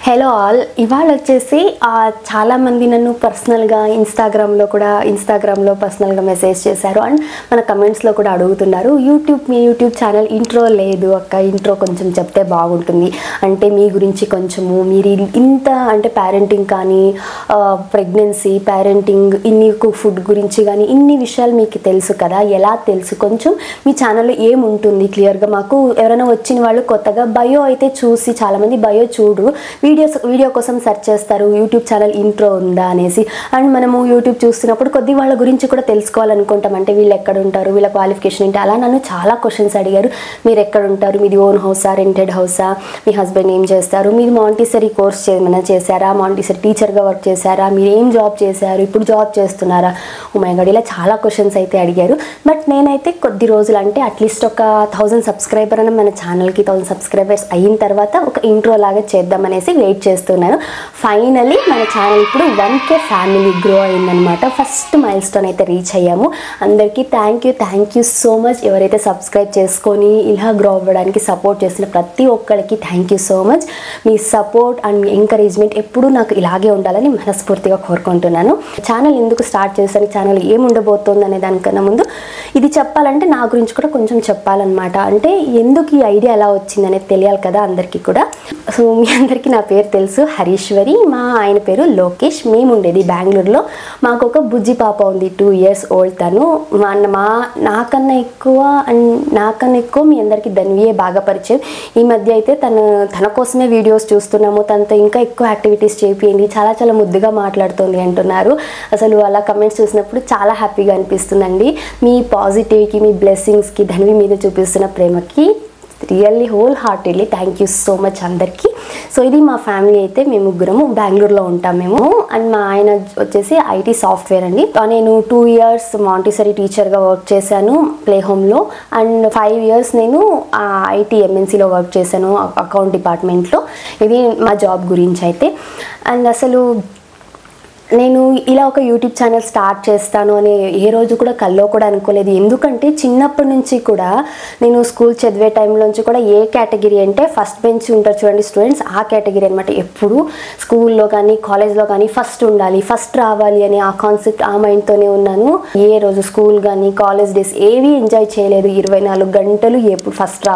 Hello all, ఇవాళ వచ్చేసి చాలామంది నన్ను పర్సనల్గా ఇన్స్టాగ్రామ్లో పర్సనల్గా మెసేజ్ చేశారు అండ్ మన కమెంట్స్లో కూడా అడుగుతున్నారు. మీ యూట్యూబ్ ఛానల్ ఇంట్రో లేదు అక్క, ఇంట్రో కొంచెం చెప్తే బాగుంటుంది, అంటే మీ గురించి కొంచెము మీరు ఇంత అంటే పేరెంటింగ్ కానీ ప్రెగ్నెన్సీ పేరెంటింగ్ ఇన్ని ఫుడ్ గురించి కానీ ఇన్ని విషయాలు మీకు తెలుసు కదా, ఎలా తెలుసు, కొంచెం మీ ఛానల్లో ఏముంటుంది క్లియర్గా మాకు ఎవరైనా వచ్చిన వాళ్ళు కొత్తగా బయో అయితే చూసి చాలామంది బయో చూడు వీడియో కోసం సెర్చ్ చేస్తారు యూట్యూబ్ ఛానల్ ఇంట్రో ఉందా అనేసి. అండ్ మనము యూట్యూబ్ చూస్తున్నప్పుడు కొద్ది వాళ్ళ గురించి కూడా తెలుసుకోవాలనుకుంటాం, అంటే వీళ్ళు ఎక్కడ ఉంటారు, వీళ్ళ క్వాలిఫికేషన్ ఏంటి, అలా నన్ను చాలా క్వశ్చన్స్ అడిగారు. మీరు ఎక్కడ ఉంటారు, మీది ఓన్ హౌసా రెంటెడ్ హౌసా, మీ హస్బెండ్ ఏం చేస్తారు, మీరు మాంటిసరీ కోర్స్ ఏమైనా చేశారా, మాంటిసరీ టీచర్గా వర్క్ చేశారా, మీరు ఏం జాబ్ చేశారు, ఇప్పుడు జాబ్ చేస్తున్నారా, ఓ మై గాడ్ ఇలా చాలా క్వశ్చన్స్ అయితే అడిగారు. బట్ నేనైతే కొద్ది రోజులు అంటే అట్లీస్ట్ ఒక 1000 సబ్స్క్రైబర్ అని మన ఛానల్కి 1000 సబ్స్క్రైబర్స్ అయిన తర్వాత ఒక ఇంట్రో లాగా చేద్దామనేసి వెయిట్ చేస్తున్నాను. ఫైనలీ మన ఛానల్ ఇప్పుడు 1K ఫ్యామిలీ గ్రో అయిందనమాట. ఫస్ట్ మైల్ స్టోన్ అయితే రీచ్ అయ్యాము. అందరికీ థ్యాంక్ యూ సో మచ్. ఎవరైతే సబ్స్క్రైబ్ చేసుకొని ఇలా గ్రో అవ్వడానికి సపోర్ట్ చేసిన ప్రతి ఒక్కరికి thank you so much. Me support and encouragement ఎప్పుడూ నాకు ఇలాగే ఉండాలని మనస్ఫూర్తిగా కోరుకుంటున్నాను. ఛానల్ ఎందుకు స్టార్ట్ చేశాను, ఛానల్ ఏముండబోతుంది అనే దానికన్నా ముందు ఇది చెప్పాలంటే నా గురించి కూడా కొంచెం చెప్పాలన్నమాట. అంటే ఎందుకు ఈ ఐడియా ఎలా వచ్చింది అనేది తెలియాలి కదా అందరికీ కూడా. సో మీ అందరికీ నా పేరు తెలుసు, హరీశ్వరి. మా ఆయన పేరు లోకేష్. మేము ఉండేది బెంగళూరులో. మాకు ఒక బుజ్జి పాప ఉంది, 2 years ఓల్డ్. తను నాకన్నా ఎక్కువ మీ అందరికీ ధన్వియే బాగా పరిచయం. ఈ మధ్య అయితే తన కోసమే వీడియోస్ చూస్తున్నాము, తనతో ఇంకా ఎక్కువ యాక్టివిటీస్ చేపియండి, చాలా చాలా ముద్దుగా మాట్లాడుతుంది అంటున్నారు. అసలు అలా కమెంట్స్ చూసినప్పుడు చాలా హ్యాపీగా అనిపిస్తుందండి. మీ పాజిటివిటీకి, మీ బ్లెస్సింగ్స్కి, ధన్వి మీద చూపిస్తున్న ప్రేమకి really whole heartedly thank you so much అందరికీ. సో ఇది మా ఫ్యామిలీ అయితే, మేము ముగ్గురము బెంగళూరులో ఉంటాం మేము. అండ్ మా ఆయన వచ్చేసి ఐటీ సాఫ్ట్వేర్ అండి. నేను 2 years మాంటిసరీ టీచర్గా వర్క్ చేశాను ప్లే హోమ్లో. అండ్ 5 years నేను ఐటీ ఎంఎన్సీలో వర్క్ చేశాను అకౌంట్ డిపార్ట్మెంట్లో. ఇది మా జాబ్ గురించి అయితే. అండ్ అసలు నేను ఇలా ఒక యూట్యూబ్ ఛానల్ స్టార్ట్ చేస్తాను అని ఏ రోజు కూడా కల్లో కూడా అనుకోలేదు. ఎందుకంటే చిన్నప్పటి నుంచి కూడా నేను స్కూల్ చదివే టైంలోంచి కూడా ఏ కేటగిరీ అంటే ఫస్ట్ బెంచ్ ఉంటారు చూడండి స్టూడెంట్స్, ఆ కేటగిరీ అనమాట. ఎప్పుడు స్కూల్లో కానీ కాలేజ్లో కానీ ఫస్ట్ ఉండాలి, ఫస్ట్ రావాలి అని ఆ కాన్సెప్ట్, ఆ మైండ్తోనే ఉన్నాను. ఏ రోజు స్కూల్ కానీ కాలేజ్ డేస్ ఏవి ఎంజాయ్ చేయలేదు. 24 గంటలు ఎప్పుడు ఫస్ట్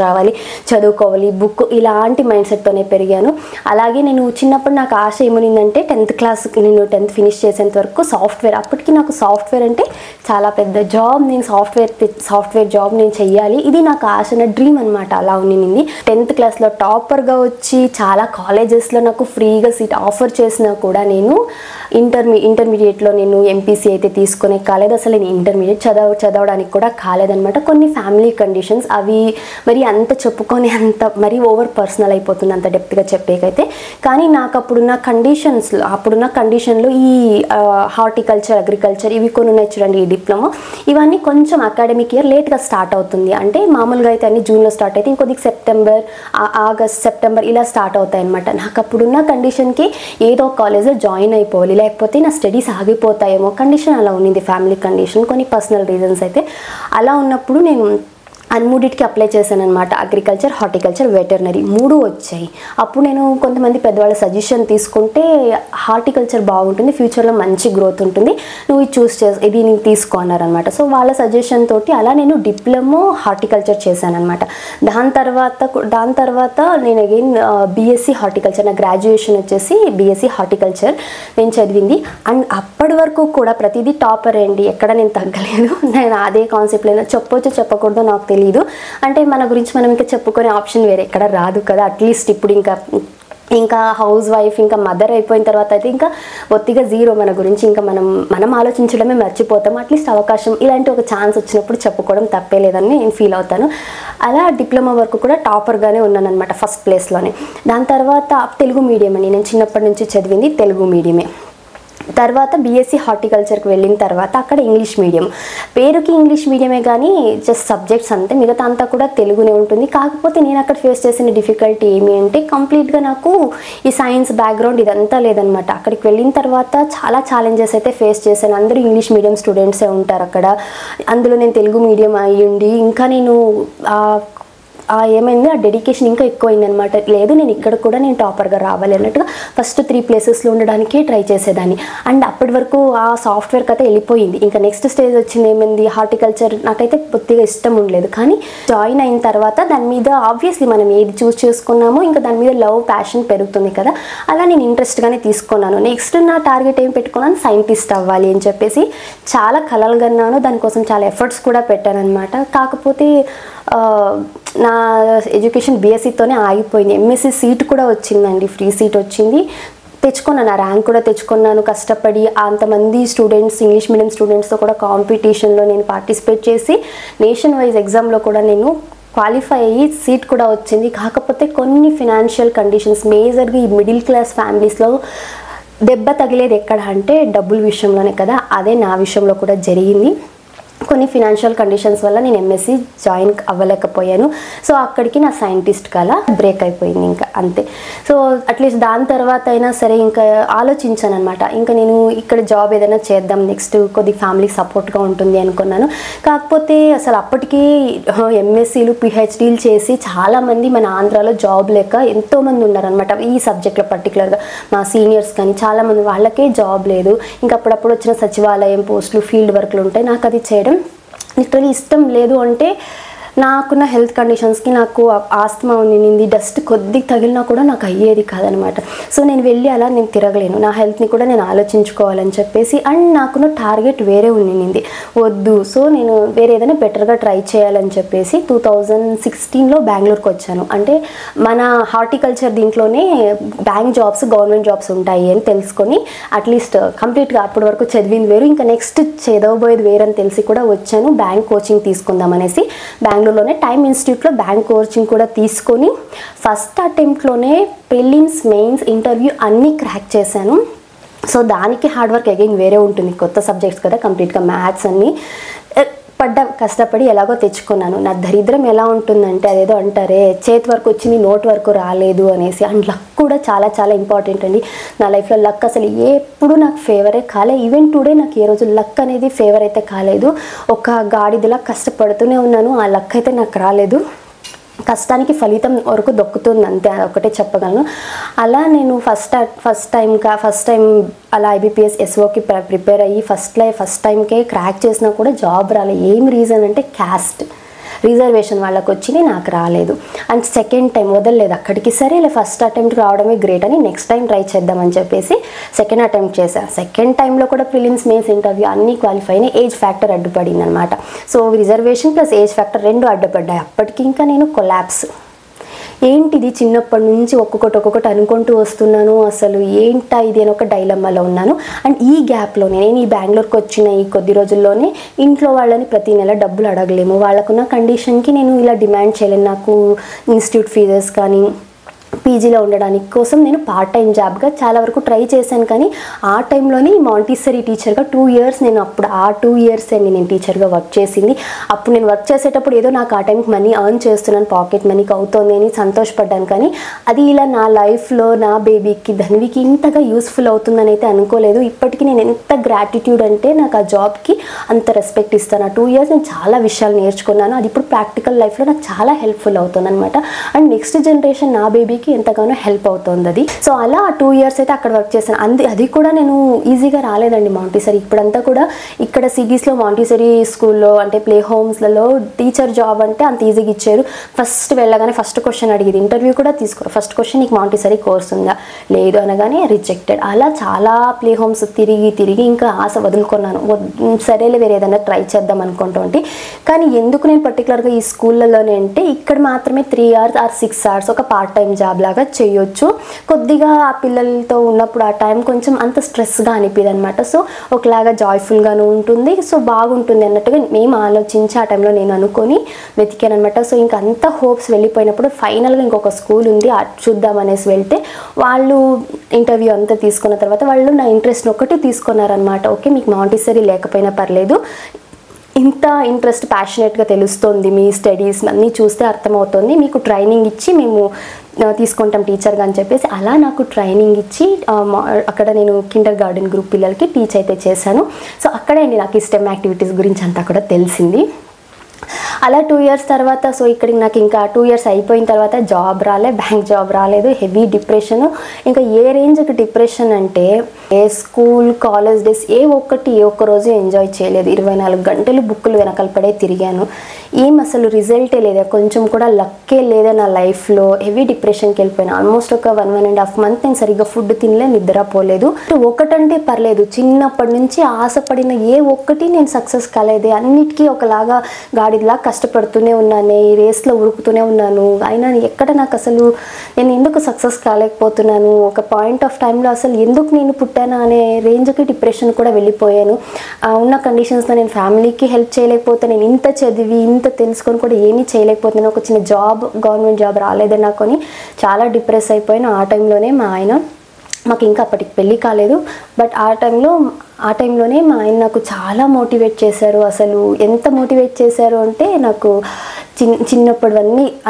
రావాలి, చదువుకోవాలి, బుక్, ఇలాంటి మైండ్ సెట్తోనే పెరిగాను. అలాగే నేను చిన్నప్పుడు నాకు ఆశ ఏమనిందంటే 10th క్లాస్ నేను 10th ఫినిష్ చేసేంత వరకు సాఫ్ట్వేర్. అప్పటికి నాకు సాఫ్ట్వేర్ అంటే చాలా పెద్ద జాబ్, నేను సాఫ్ట్వేర్ జాబ్ నేను చెయ్యాలి, ఇది నాకు ఆశ, నా డ్రీమ్ అనమాట. అలా ఉన్నింది. 10th క్లాస్లో టాపర్గా వచ్చి చాలా కాలేజెస్లో నాకు ఫ్రీగా సీట్ ఆఫర్ చేసినా కూడా నేను ఇంటర్మీడియట్లో నేను ఎంపీసీ అయితే తీసుకునే కాలేదు. అసలు నేను ఇంటర్మీడియట్ చదవడానికి కూడా కాలేదనమాట. కొన్ని ఫ్యామిలీ కండిషన్స్, అవి మరి అంత చెప్పుకొని అంత మరీ ఓవర్ పర్సనల్ అయిపోతుంది అంత డెప్త్గా చెప్పేకైతే. కానీ నాకు అప్పుడున్న కండిషన్లో ఈ హార్టికల్చర్, అగ్రికల్చర్ ఇవి కొన్ని ఉన్నాయి చూడండి, ఈ డిప్లొమా, ఇవన్నీ కొంచెం అకాడమిక్ ఇయర్ లేట్గా స్టార్ట్ అవుతుంది. అంటే మామూలుగా అయితే అన్ని జూన్లో స్టార్ట్ అయితే ఇంకొద్దిగా సెప్టెంబర్ ఇలా స్టార్ట్ అవుతాయి అనమాట. నాకు అప్పుడున్న కండిషన్కి ఏదో ఒక కాలేజ్లో జాయిన్ అయిపోవాలి, లేకపోతే నా స్టడీస్ ఆగిపోతాయేమో, కండిషన్ అలా ఉన్నింది, ఫ్యామిలీ కండిషన్, కొన్ని పర్సనల్ రీజన్స్ అయితే. అలా ఉన్నప్పుడు నేను అన్మూడిటికి అప్లై చేశాను అనమాట. అగ్రికల్చర్, హార్టికల్చర్, వెటర్నరీ 3 వచ్చాయి. అప్పుడు నేను కొంతమంది పెద్దవాళ్ళ సజెషన్ తీసుకుంటే హార్టికల్చర్ బాగుంటుంది, ఫ్యూచర్లో మంచి గ్రోత్ ఉంటుంది, నువ్వు ఇది నేను తీసుకో అన్నారనమాట. సో వాళ్ళ సజెషన్ తోటి అలా నేను డిప్లొమా హార్టికల్చర్ చేశాను అనమాట. దాని తర్వాత నేను అగైన్ బీఎస్సీ హార్టికల్చర్, నా గ్రాడ్యుయేషన్ వచ్చేసి బీఎస్సీ హార్టికల్చర్ నేను చదివింది. అండ్ అప్పటి వరకు కూడా ప్రతిదీ టాపర్ అండి, ఎక్కడ నేను తగ్గలేదు. నేను అదే కాన్సెప్ట్లో చెప్పొచ్చు చెప్పకూడదు నాకు తెలియదు. అంటే మన గురించి మనం ఇంకా చెప్పుకునే ఆప్షన్ వేరే ఎక్కడ రాదు కదా. అట్లీస్ట్ ఇప్పుడు ఇంకా హౌస్ వైఫ్, ఇంకా మదర్ అయిపోయిన తర్వాత అయితే ఇంకా ఒత్తిగా జీరో మన గురించి. ఇంకా మనం ఆలోచించడమే మర్చిపోతాం. అట్లీస్ట్ అవకాశం, ఇలాంటి ఒక ఛాన్స్ వచ్చినప్పుడు చెప్పుకోవడం తప్పే లేదని నేను ఫీల్ అవుతాను. అలా డిప్లొమా వరకు కూడా టాపర్గానే ఉన్నాను అనమాట, ఫస్ట్ ప్లేస్లోనే. దాని తర్వాత తెలుగు మీడియం అండి, నేను చిన్నప్పటి నుంచి చదివింది తెలుగు మీడియమే. తర్వాత బీఎస్సీ హార్టికల్చర్కి వెళ్ళిన తర్వాత అక్కడ ఇంగ్లీష్ మీడియం, పేరుకి ఇంగ్లీష్ మీడియమే కానీ జస్ట్ సబ్జెక్ట్స్ అంతే, మిగతా అంతా కూడా తెలుగునే ఉంటుంది. కాకపోతే నేను అక్కడ ఫేస్ చేసిన డిఫికల్టీ ఏమి అంటే కంప్లీట్గా నాకు ఈ సైన్స్ బ్యాక్గ్రౌండ్ ఇదంతా లేదనమాట. అక్కడికి వెళ్ళిన తర్వాత చాలా ఛాలెంజెస్ అయితే ఫేస్ చేశాను. అందరూ ఇంగ్లీష్ మీడియం స్టూడెంట్సే ఉంటారు అక్కడ, అందులో నేను తెలుగు మీడియం అయ్యుండి ఇంకా నేను ఏమైంది ఆ డెడికేషన్ ఇంకా ఎక్కువైంది అనమాట. లేదు నేను ఇక్కడ కూడా నేను టాపర్గా రావాలి అన్నట్టుగా ఫస్ట్ 3 ప్లేసెస్లో ఉండడానికి ట్రై చేసేదాన్ని. అండ్ అప్పటి వరకు ఆ సాఫ్ట్వేర్ కథ వెళ్ళిపోయింది. ఇంకా నెక్స్ట్ స్టేజ్ వచ్చింది ఏమైంది, హార్టికల్చర్ నాకైతే కొద్దిగా ఇష్టం ఉండలేదు. కానీ జాయిన్ అయిన తర్వాత దాని మీద ఆబ్వియస్లీ మనం ఏది చూస్ చేసుకున్నామో ఇంకా దాని మీద లవ్ ప్యాషన్ పెరుగుతుంది కదా, అలా నేను ఇంట్రెస్ట్గానే తీసుకున్నాను. నెక్స్ట్ నా టార్గెట్ ఏం పెట్టుకున్నాను, సైంటిస్ట్ అవ్వాలి అని చెప్పేసి చాలా కలలు కన్నాను. దానికోసం చాలా ఎఫర్ట్స్ కూడా పెట్టాను అనమాట. కాకపోతే నా ఎడ్యుకేషన్ బీఎస్సీతోనే ఆగిపోయింది. ఎంఎస్సీ సీట్ కూడా వచ్చిందండి, ఫ్రీ సీట్ వచ్చింది, తెచ్చుకున్నాను. ఆ ర్యాంక్ కూడా తెచ్చుకున్నాను కష్టపడి. అంతమంది స్టూడెంట్స్, ఇంగ్లీష్ మీడియం స్టూడెంట్స్తో కూడా కాంపిటీషన్లో నేను పార్టిసిపేట్ చేసి నేషన్ వైజ్ ఎగ్జామ్లో కూడా నేను క్వాలిఫై అయ్యి సీట్ కూడా వచ్చింది. కాకపోతే కొన్ని ఫినాన్షియల్ కండిషన్స్, మేజర్గా ఈ మిడిల్ క్లాస్ ఫ్యామిలీస్లో దెబ్బ తగిలేది ఎక్కడ అంటే డబ్బుల విషయంలోనే కదా, అదే నా విషయంలో కూడా జరిగింది. కొన్ని ఫినాన్షియల్ కండిషన్స్ వల్ల నేను ఎంఎస్సీ జాయిన్ అవ్వలేకపోయాను. సో అక్కడికి నా సైంటిస్ట్ కల బ్రేక్ అయిపోయింది, ఇంకా అంతే. సో అట్లీస్ట్ దాని తర్వాత అయినా సరే ఇంకా ఆలోచించాను అనమాట. ఇంకా నేను ఇక్కడ జాబ్ ఏదైనా చేద్దాం, నెక్స్ట్ కొద్ది ఫ్యామిలీకి సపోర్ట్గా ఉంటుంది అనుకున్నాను. కాకపోతే అసలు అప్పటికి ఎంఎస్సీలు పిహెచ్డీలు చేసి చాలామంది మన ఆంధ్రాలో జాబ్ లేక ఎంతోమంది ఉన్నారనమాట. ఈ సబ్జెక్ట్లో పర్టికులర్గా మా సీనియర్స్ కానీ చాలామంది, వాళ్ళకే జాబ్ లేదు. ఇంకా అప్పుడప్పుడు వచ్చిన సచివాలయం పోస్టులు, ఫీల్డ్ వర్క్లు ఉంటాయి. నాకు అది చేయడం లిటరలీ ఇష్టం లేదు. అంటే నాకున్న హెల్త్ కండిషన్స్కి నాకు ఆస్తమా ఉండింది, డస్ట్ కొద్దిగా తగిలినా కూడా నాకు అయ్యేది కాదనమాట. సో నేను వెళ్ళి అలా నేను తిరగలేను, నా హెల్త్ని కూడా నేను ఆలోచించుకోవాలని చెప్పేసి. అండ్ నాకున్న టార్గెట్ వేరే ఉండింది, వద్దు. సో నేను వేరే ఏదైనా బెటర్గా ట్రై చేయాలని చెప్పేసి 2016లో బెంగళూరుకి వచ్చాను. అంటే మన హార్టికల్చర్ దీంట్లోనే బ్యాంక్ జాబ్స్, గవర్నమెంట్ జాబ్స్ ఉంటాయి అని తెలుసుకొని అట్లీస్ట్ కంప్లీట్గా అప్పటి వరకు చదివింది వేరు, ఇంకా నెక్స్ట్ చదవబోయేది వేరు అని తెలిసి కూడా వచ్చాను. బ్యాంక్ కోచింగ్ తీసుకుందాం అనేసి బెంగళూరులోనే టైమ్ ఇన్స్టిట్యూట్లో బ్యాంక్ కోచింగ్ కూడా తీసుకొని ఫస్ట్ అటెంప్ట్లోనే ప్రిలిమ్స్, మెయిన్స్, ఇంటర్వ్యూ అన్నీ క్రాక్ చేశాను. సో దానికి హార్డ్ వర్క్ అగైన్ వేరే ఉంటుంది, కొత్త సబ్జెక్ట్స్ కదా, కంప్లీట్గా మ్యాథ్స్ అన్నీ కష్టపడి ఎలాగో తెచ్చుకున్నాను. నా దరిద్రం ఎలా ఉంటుందంటే, అదేదో అంటారే చేతి వరకు వచ్చింది నోట్ వరకు రాలేదు అనేసి. అండ్ లక్ కూడా చాలా చాలా ఇంపార్టెంట్ అండి. నా లైఫ్లో లక్ అసలు ఎప్పుడు నాకు ఫేవరే కాలే. ఈవెన్ టుడే నాకు ఏ రోజు లక్ అనేది ఫేవర్ అయితే కాలేదు. ఒక గాడిదలా కష్టపడుతూనే ఉన్నాను, ఆ లక్ అయితే నాకు రాలేదు. కష్టానికి ఫలితం వరకు దొక్కుతుంది అంతే, ఒకటే చెప్పగలను. అలా నేను ఫస్ట్ టైం అలా ఐబీపీఎస్ ఎస్ఓకి ప్రిపేర్ అయ్యి ఫస్ట్ టైంకే క్రాక్ చేసినా కూడా జాబ్ రాలేదు. ఏం రీజన్ అంటే క్యాస్ట్ రిజర్వేషన్ వాళ్ళకి వచ్చింది, నాకు రాలేదు. అండ్ సెకండ్ టైం వదలలేదు అక్కడికి. సరేలే ఫస్ట్ అటెంప్ట్ రావడమే గ్రేట్ అని నెక్స్ట్ టైం ట్రై చేద్దామని చెప్పేసి సెకండ్ అటెంప్ట్ చేశాను. సెకండ్ టైంలో కూడా ప్రిలిమ్స్, మెయిన్స్, ఇంటర్వ్యూ అన్నీ క్వాలిఫై అయినాయి. ఏజ్ ఫ్యాక్టర్ అడ్డుపడింది అనమాట. So reservation plus age factor రెండు అడ్డుపడ్డాయి. అప్పటికి ఇంకా నేను కొలాప్స్. ఏంటిది, చిన్నప్పటి నుంచి ఒక్కొక్కటి అనుకుంటూ వస్తున్నాను, అసలు ఏంటా ఇది అని ఒక డైలమ్మాలో ఉన్నాను. అండ్ ఈ గ్యాప్లోనే నేను ఈ బెంగళూరుకి వచ్చిన ఈ కొద్ది రోజుల్లోనే ఇంట్లో వాళ్ళని ప్రతి నెల డబ్బులు అడగలేము, వాళ్ళకున్న కండిషన్కి నేను ఇలా డిమాండ్ చేయలేను. నాకు ఇన్స్టిట్యూట్ ఫీజెస్ కానీ పీజీలో ఉండడానికి కోసం నేను పార్ట్ టైం జాబ్గా చాలా వరకు ట్రై చేశాను. కానీ ఆ టైంలోనే మాంటిసరీ టీచర్గా 2 ఇయర్స్ నేను అప్పుడు ఆ 2 ఇయర్స్ అండి నేను టీచర్గా వర్క్ చేసింది. అప్పుడు నేను వర్క్ చేసేటప్పుడు ఏదో నాకు ఆ టైంకి మనీ ఎర్న్ చేస్తున్నాను, పాకెట్ మనీకి అవుతుంది అని సంతోషపడ్డాను. కానీ అది ఇలా నా లైఫ్లో నా బేబీకి, ధన్వికి ఇంతగా యూస్ఫుల్ అవుతుందని అయితే అనుకోలేదు. ఇప్పటికీ నేను ఎంత గ్రాటిట్యూడ్ అంటే నాకు ఆ జాబ్కి అంత రెస్పెక్ట్ ఇస్తాను. ఆ 2 ఇయర్స్ నేను చాలా విషయాలు నేర్చుకున్నాను. అది ఇప్పుడు ప్రాక్టికల్ లైఫ్లో నాకు చాలా హెల్ప్ఫుల్ అవుతుంది అనమాట. అండ్ నెక్స్ట్ జనరేషన్ నా బేబీకి ఎంతగానో హెల్ప్ అవుతుంది అది. సో అలా 2 ఇయర్స్ అయితే అక్కడ వర్క్ చేశాను. అది కూడా నేను ఈజీగా రాలేదండి మాంటిసరీ. ఇప్పుడంతా కూడా ఇక్కడ సిటీస్లో మాంటిసరీ స్కూల్లో అంటే ప్లే హోమ్స్లలో టీచర్ జాబ్ అంటే అంత ఈజీగా ఇచ్చారు. ఫస్ట్ వెళ్ళగానే ఫస్ట్ క్వశ్చన్ అడిగేది, ఇంటర్వ్యూ కూడా తీసుకోరు. ఫస్ట్ క్వశ్చన్, నీకు మాంటిసరీ కోర్స్ ఉందా, లేదు అనగానే రిజెక్టెడ్. అలా చాలా ప్లే హోమ్స్ తిరిగి ఇంకా ఆశ వదులుకున్నాను. సరేలే వేరే ఏదైనా ట్రై చేద్దాం అనుకుంటుంటే. కానీ ఎందుకు నేను పర్టికులర్గా ఈ స్కూళ్ళలోనే అంటే ఇక్కడ మాత్రమే 3 hours or 6 hours ఒక పార్ట్ టైం జాబ్ లాగా చేయొచ్చు. కొద్దిగా ఆ పిల్లలతో ఉన్నప్పుడు ఆ టైం కొంచెం అంత స్ట్రెస్గా అనిపిది అనమాట. సో ఒకలాగా జాయ్ఫుల్గాను ఉంటుంది, సో బాగుంటుంది అన్నట్టుగా మేము ఆలోచించి ఆ టైంలో నేను అనుకొని వెతికాను అనమాట. సో ఇంకా అంత హోప్స్ వెళ్ళిపోయినప్పుడు ఫైనల్గా ఇంకొక స్కూల్ ఉంది చూద్దామనేసి వెళ్తే వాళ్ళు ఇంటర్వ్యూ అంతా తీసుకున్న తర్వాత వాళ్ళు నా ఇంట్రెస్ట్ ఒకటి తీసుకున్నారనమాట. ఓకే, మీకు మాంటిసరీ లేకపోయినా పర్లేదు, ఇంత ఇంట్రెస్ట్ ప్యాషనేట్గా తెలుస్తుంది, మీ స్టడీస్ అన్నీ చూస్తే అర్థమవుతుంది, మీకు ట్రైనింగ్ ఇచ్చి మేము తీసుకుంటాం టీచర్గా అని చెప్పేసి అలా నాకు ట్రైనింగ్ ఇచ్చి అక్కడ నేను కిండర్ గార్డెన్ గ్రూప్ పిల్లలకి టీచ్ అయితే చేశాను. సో అక్కడే అండి నాకు ఈ స్టెమ్ యాక్టివిటీస్ గురించి అంతా కూడా తెలిసింది. అలా 2 ఇయర్స్ తర్వాత సో ఇక్కడికి నాకు ఇంకా 2 ఇయర్స్ అయిపోయిన తర్వాత జాబ్ రాలే, బ్యాంక్ జాబ్ రాలేదు, హెవీ డిప్రెషన్. ఇంకా ఏ రేంజ్కి డిప్రెషన్ అంటే స్కూల్ కాలేజ్ డేస్ ఏ ఒక్క రోజు ఎంజాయ్ చేయలేదు. 24 గంటలు బుక్కులు వెనకాల పడే తిరిగాను. ఏం అసలు రిజల్టే లేదా, కొంచెం కూడా లక్కే లేదా నా లైఫ్లో. హెవీ డిప్రెషన్కి వెళ్ళిపోయాను. ఆల్మోస్ట్ ఒక 1.5 మంత్ నేను సరిగ్గా ఫుడ్ తినలే, నిద్రపోలేదు. ఒకటంటే పర్లేదు, చిన్నప్పటి నుంచి ఆశపడిన ఏ ఒక్కటి నేను సక్సెస్ కాలేదే. అన్నిటికీ ఒకలాగా గాడిలా కష్టపడుతూనే ఉన్నాను, ఈ రేస్లో ఉరుకుతూనే ఉన్నాను. అయినా ఎక్కడ నాకు అసలు నేను ఎందుకు సక్సెస్ కాలేకపోతున్నాను, ఒక పాయింట్ ఆఫ్ టైంలో అసలు ఎందుకు నేను పుట్టాను అనే రేంజ్కి డిప్రెషన్ కూడా వెళ్ళిపోయాను. ఉన్న కండిషన్స్లో నేను ఫ్యామిలీకి హెల్ప్ చేయలేకపోతే, నేను ఇంత చదివి ఇంత తెలుసుకొని కూడా ఏమీ చేయలేకపోతున్నాను. ఒక చిన్న జాబ్, గవర్నమెంట్ జాబ్ రాలేదని నాకొని చాలా డిప్రెస్ అయిపోయాను. ఆ టైంలోనే మా ఆయన, మాకు ఇంకా అప్పటికి పెళ్ళి కాలేదు, బట్ ఆ టైంలోనే మా ఆయన నాకు చాలా మోటివేట్ చేశారు. అసలు ఎంత మోటివేట్ చేశారు అంటే నాకు చిన్నప్పుడు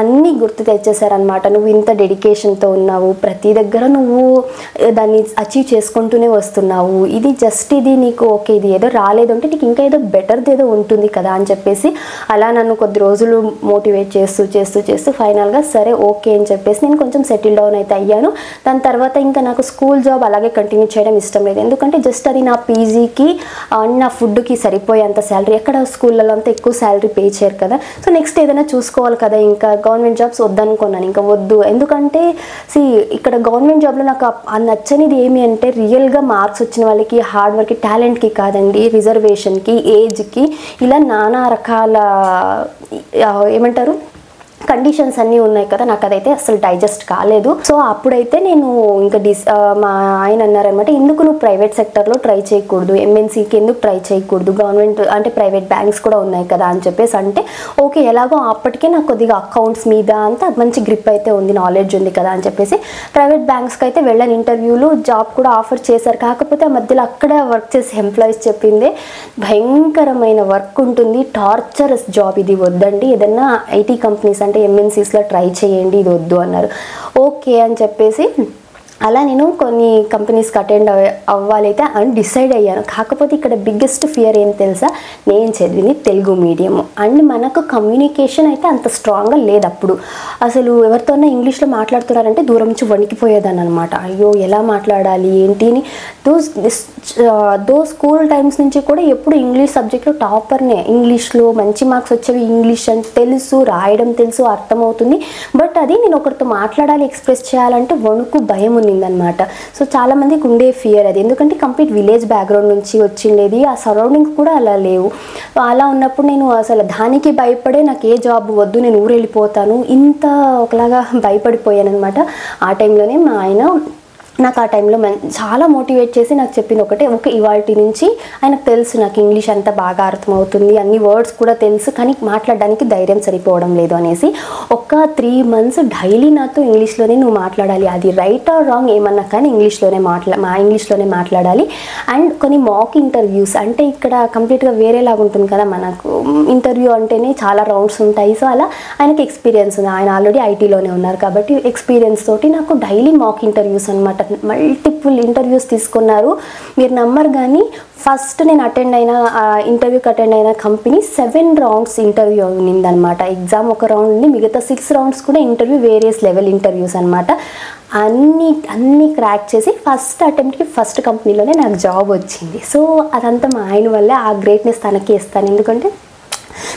అన్నీ గుర్తు తెచ్చేసారనమాట. నువ్వు ఇంత డెడికేషన్తో ఉన్నావు, ప్రతి దగ్గర నువ్వు దాన్ని అచీవ్ చేసుకుంటూనే వస్తున్నావు, ఇది నీకు ఓకే, ఇది ఏదో రాలేదు అంటే నీకు ఇంకా ఏదో బెటర్ది ఏదో ఉంటుంది కదా అని చెప్పేసి అలా నన్ను కొద్ది రోజులు మోటివేట్ చేస్తూ ఫైనల్గా సరే ఓకే అని చెప్పేసి నేను కొంచెం సెటిల్ డౌన్ అయితే అయ్యాను. దాని తర్వాత ఇంకా నాకు స్కూల్ జాబ్ అలాగే కంటిన్యూ చేయడం ఇష్టం లేదు. ఎందుకంటే జస్ట్ అది నా పీజీకి నా ఫుడ్కి సరిపోయేంత శాలరీ, ఎక్కడ స్కూళ్ళలో అంతా ఎక్కువ శాలరీ పే చేయరు కదా. సో నెక్స్ట్ ఏదైనా చూసుకోవాలి కదా, ఇంకా గవర్నమెంట్ జాబ్స్ వద్దనుకున్నాను, ఇంకా వద్దు. ఎందుకంటే ఇక్కడ గవర్నమెంట్ జాబ్లో నాకు నచ్చనిది ఏమి అంటే రియల్గా మార్క్స్ వచ్చిన వాళ్ళకి, హార్డ్ వర్క్కి, టాలెంట్కి కాదండి, రిజర్వేషన్కి, ఏజ్కి, ఇలా నానా రకాల ఏమంటారు కండిషన్స్ అన్నీ ఉన్నాయి కదా. నాకు అదైతే అసలు డైజెస్ట్ కాలేదు. సో అప్పుడైతే నేను ఇంకా మా ఆయన అన్నారనమాట, ఎందుకు నువ్వు ప్రైవేట్ సెక్టర్లో ట్రై చేయకూడదు, ఎంఎన్సీకి ఎందుకు ట్రై చేయకూడదు, గవర్నమెంట్ అంటే ప్రైవేట్ బ్యాంక్స్ కూడా ఉన్నాయి కదా అని చెప్పేసి అంటే ఓకే, ఎలాగో అప్పటికే నాకు కొద్దిగా అకౌంట్స్ మీద అంతా మంచి గ్రిప్ అయితే ఉంది, నాలెడ్జ్ ఉంది కదా అని చెప్పేసి ప్రైవేట్ బ్యాంక్స్కి అయితే వెళ్ళని. ఇంటర్వ్యూలు, జాబ్ కూడా ఆఫర్ చేశారు. కాకపోతే ఆ మధ్యలో అక్కడ వర్క్ చేసే ఎంప్లాయీస్ చెప్పిందే భయంకరమైన వర్క్ ఉంటుంది, టార్చరస్ జాబ్, ఇది వద్దండి, ఏదన్నా ఐటీ కంపెనీస్ అంటే ఎంఎన్సీస్లో ట్రై చేయండి, ఇది వద్దు అన్నారు. ఓకే అని చెప్పేసి అలా నేను కొన్ని కంపెనీస్కి అటెండ్ అవ్వాలైతే అని డిసైడ్ అయ్యాను. కాకపోతే ఇక్కడ బిగ్గెస్ట్ ఫియర్ ఏం తెలుసా, నేను చదివింది తెలుగు మీడియం అండ్ మనకు కమ్యూనికేషన్ అయితే అంత స్ట్రాంగ్గా లేదు. అప్పుడు అసలు ఎవరితోనే ఇంగ్లీష్లో మాట్లాడుతున్నారంటే దూరం నుంచి వణికిపోయేదాన్ని అనమాట. అయ్యో ఎలా మాట్లాడాలి ఏంటి అని. దో స్కూల్ టైమ్స్ నుంచి కూడా ఎప్పుడు ఇంగ్లీష్ సబ్జెక్ట్లో టాపర్నే, ఇంగ్లీష్లో మంచి మార్క్స్ వచ్చేవి, ఇంగ్లీష్ అంటే తెలుసు, రాయడం తెలుసు, అర్థమవుతుంది. బట్ అది నేను ఒకరితో మాట్లాడాలి, ఎక్స్ప్రెస్ చేయాలంటే వణుకు, భయం ఉంది అనమాట. సో చాలా మందికి ఉండే ఫియర్ అది, ఎందుకంటే కంప్లీట్ విలేజ్ బ్యాక్గ్రౌండ్ నుంచి వచ్చిండేది, ఆ సరౌండింగ్స్ కూడా అలా లేవు. అలా ఉన్నప్పుడు నేను అసలు దానికి భయపడే నాకు ఏ జాబ్ వద్దు, నేను ఊరు వెళ్ళిపోతాను, ఇంత ఒకలాగా భయపడిపోయాను అనమాట. ఆ టైంలోనే మా ఆయన నాకు ఆ టైంలో చాలా మోటివేట్ చేసి నాకు చెప్పింది ఒకటే, ఇవాల్టి నుంచి ఆయనకు తెలుసు నాకు ఇంగ్లీష్ అంత బాగా అర్థమవుతుంది, అన్ని వర్డ్స్ కూడా తెలుసు, కానీ మాట్లాడడానికి ధైర్యం సరిపోవడం లేదు అనేసి ఒక 3 months డైలీ నాతో ఇంగ్లీష్లోనే నువ్వు మాట్లాడాలి, అది రైట్ ఆర్ రాంగ్ ఏమన్నా కానీ ఇంగ్లీష్లోనే మాట్లాడాలి. అండ్ కొన్ని మాక్ ఇంటర్వ్యూస్ అంటే ఇక్కడ కంప్లీట్గా వేరేలాగా ఉంటుంది కదా, మనకు ఇంటర్వ్యూ అంటేనే చాలా రౌండ్స్ ఉంటాయి. సో అలా ఆయనకి ఎక్స్పీరియన్స్ ఉంది, ఆయన ఆల్రెడీ ఐటీలోనే ఉన్నారు కాబట్టి ఎక్స్పీరియన్స్ తోటి నాకు డైలీ మాక్ ఇంటర్వ్యూస్ అనమాట, మల్టిపుల్ ఇంటర్వ్యూస్ తీసుకున్నారు. మీరు నమ్మరు కానీ ఫస్ట్ నేను ఇంటర్వ్యూకి అటెండ్ అయిన కంపెనీ 7 rounds ఇంటర్వ్యూ ఉన్నిందనమాట. ఎగ్జామ్ ఒక రౌండ్ ఉంది, మిగతా 6 rounds కూడా ఇంటర్వ్యూ, వేరియస్ లెవెల్ ఇంటర్వ్యూస్ అనమాట. అన్నీ క్రాక్ చేసి ఫస్ట్ అటెంప్ట్కి ఫస్ట్ కంపెనీలోనే నాకు జాబ్ వచ్చింది. సో అదంతా మా ఆయన వల్లే, ఆ గ్రేట్నెస్ తనకి ఇస్తాను. ఎందుకంటే